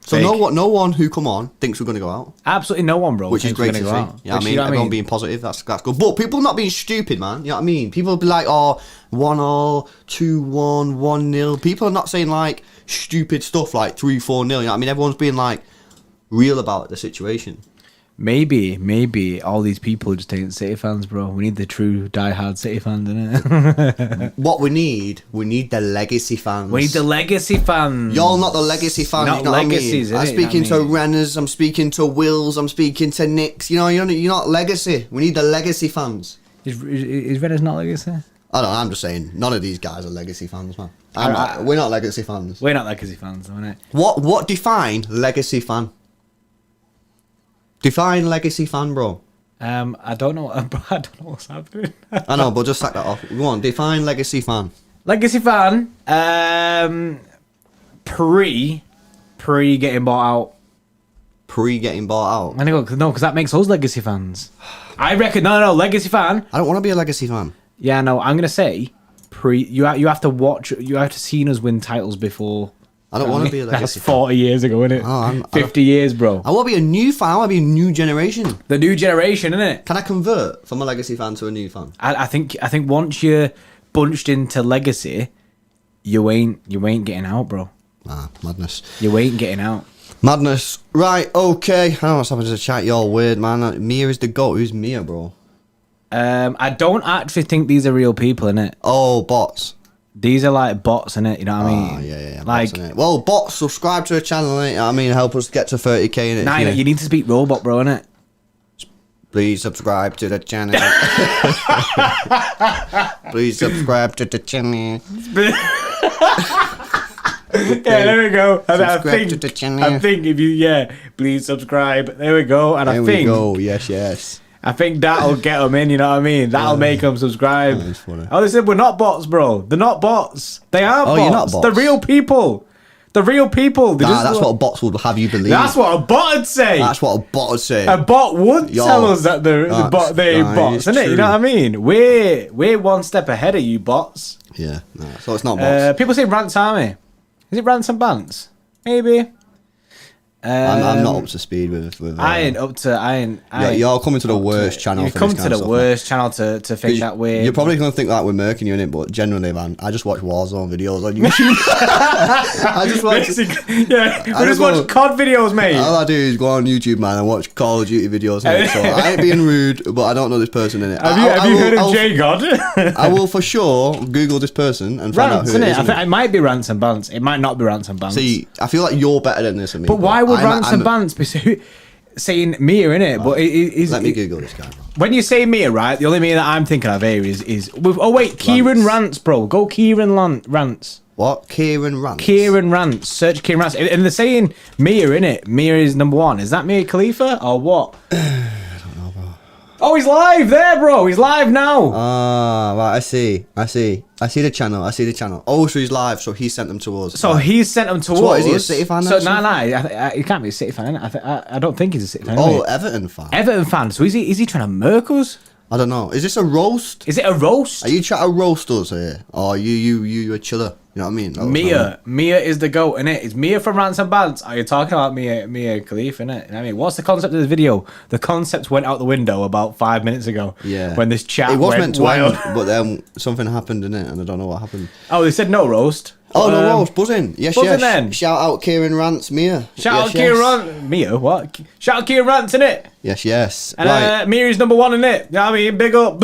So no one who come on thinks we're going to go out. Absolutely no one, bro. Which is great to see. Yeah, I mean, everyone being positive, that's good. But people not being stupid, man. You know what I mean? People be like, 1-1, 2-1, 1-0. People are not saying like stupid stuff like 3-4-0. You know what I mean? Everyone's being like real about the situation. Maybe all these people just ain't City fans, bro. We need the true diehard City fans, innit? What we need the legacy fans. We need the legacy fans. You're not the legacy fans. Not you know legacies, what I mean? I'm speaking to Renners, I'm speaking to Wills, I'm speaking to Nicks. You know, you're not legacy. We need the legacy fans. Is Renners not legacy? I don't know, I'm just saying, none of these guys are legacy fans, man. We're not legacy fans. We're not legacy fans, though, innit? What define legacy fan? Define legacy fan, bro. I don't know. I don't know what's happening. I know, but just sack that off. Go on, define legacy fan. Legacy fan. Pre getting bought out. Pre getting bought out. I know, because that makes us legacy fans. I reckon. No, legacy fan. I don't want to be a legacy fan. Yeah, no. I'm gonna say pre. You have to watch. You have to see us win titles before. I don't want to be a legacy fan. That's 40 years ago, isn't it? 50 years, bro. I want to be a new fan. I want to be a new generation. The new generation, isn't it? Can I convert from a legacy fan to a new fan? I think once you're bunched into legacy, you ain't getting out, bro. Madness. You ain't getting out. Madness. Right, okay. I don't know what's happening to the chat. You're weird, man. Mia is the GOAT. Who's Mia, bro? I don't actually think these are real people, innit? Oh, bots. These are like bots, innit? You know what I mean? Yeah. Like, bots, well, bots, subscribe to the channel, innit? You know what I mean, help us get to 30k, innit? nah, you need to speak robot, bro, innit? Please subscribe to the channel. Please subscribe to the channel. Yeah, there we go. I I think if you, please subscribe. There we go. And there I think, we go. Yes. I think that'll get them in. You know what I mean? That'll make them subscribe. That is funny. Oh, they said we're not bots, bro. They're not bots. They are bots. You're not bots. They're real people. The real people. That's what bots would have you believe. That's what a bot would say. That's what a bot would say. A bot would tell us that they're bots, isn't it? You know what I mean? We're one step ahead of you bots. Yeah, no, so it's not bots. People say Rants Army. Is it Rants and Bants? Maybe. I'm not up to speed with I ain't up to. You're coming to the worst channel. You've come to the worst channel to think that way. You're probably gonna think that we're murking you in it, but generally, man, I just watch Warzone videos on YouTube. I just watch. We just watch COD videos, mate. All I do is go on YouTube, man, and watch Call of Duty videos. Mate. So I ain't being rude, but I don't know this person in it. Have you heard of J God? I will for sure Google this person and find out who it is. I think it might be Rants and Bants. It might not be Rants and Bants. See, I feel like you're better than this than me. But why would Rants and Bants be saying Mia in it? But let me Google this guy. When you say Mia, right? The only Mia that I'm thinking of here is Kieran Rants, bro. Go Kieran Rants. What? Kieran Rants? Kieran Rants. Search Kieran Rants. And they're saying Mia in it. Mia is number one. Is that Mia Khalifa or what? Oh, he's live there, bro. He's live now. Right. I see the channel. Oh, so he's live. So he sent them to us. So he sent them to us. What is he, a City fan? So he can't be a City fan. I don't think he's a City fan. Oh, Everton fan. Everton fan. So is he trying to murk us? I don't know. Is this a roast? Is it a roast? Are you trying to roast us here? Or you a chiller? You know what I mean? Mia is the GOAT, innit? It's Mia from Rants and Bants. Are you talking about Mia Khalifa, innit? You know what I mean? What's the concept of this video? The concept went out the window about 5 minutes ago. Yeah. When this chat it was went meant to wild. end, but then something happened in it, and I don't know what happened. Oh, they said no roast. Oh, no roast. Buzzing. Yes, buzzing yes. Then. Shout out Kieran Rants, Mia. Shout out Kieran Rants. Mia, what? Shout out Kieran Rants, innit? Yes. And right. Mia is number one, innit? You know what I mean? Big up.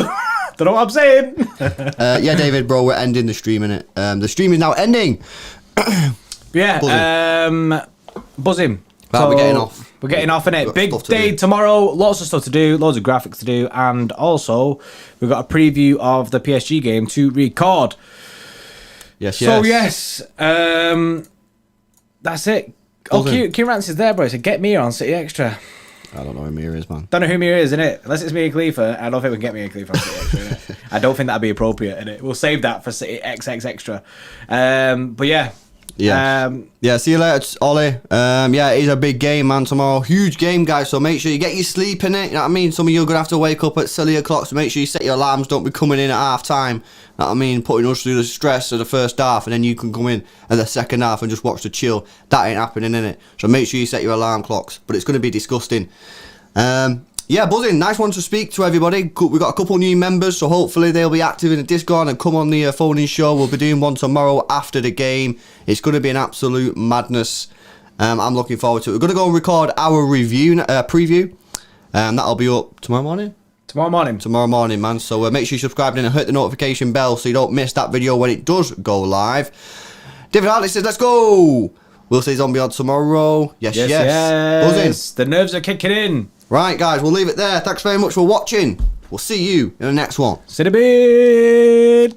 Don't know what I'm saying. Yeah, David, bro, we're ending the stream, innit? The stream is now ending. Buzzing. Right, we're getting off. We're getting off, innit? Big day tomorrow. Lots of stuff to do. Loads of graphics to do. And also, we've got a preview of the PSG game to record. Yes. So, yes. That's it. Oh, Kieran Rants is there, bro. So get Mia on City Extra. I don't know who Mia is, man. Don't know who Mia is, innit? Unless it's Mia Khalifa. I don't think we can get Mia Khalifa on City Extra, innit? I don't think that'd be appropriate, innit? We'll save that for City XX Extra. But yeah. Yeah, see you later, Ollie. Yeah, it is a big game, man, tomorrow. Huge game, guys, so make sure you get your sleep in it. You know what I mean? Some of you are going to have to wake up at silly o'clock, so make sure you set your alarms. Don't be coming in at half time. You know what I mean? Putting us through the stress of the first half, and then you can come in at the second half and just watch the chill. That ain't happening, innit? So make sure you set your alarm clocks. But it's going to be disgusting. Yeah, buzzing. Nice one to speak to everybody. We've got a couple new members, so hopefully they'll be active in the Discord and come on the phone-in show. We'll be doing one tomorrow after the game. It's going to be an absolute madness. I'm looking forward to it. We're going to go and record our preview. That'll be up tomorrow morning. Tomorrow morning, man. So make sure you subscribe and hit the notification bell so you don't miss that video when it does go live. David Hartley says, let's go. We'll see Zombie on tomorrow. Yes. Buzzing. The nerves are kicking in. Right, guys, we'll leave it there. Thanks very much for watching. We'll see you in the next one. See you in a bit.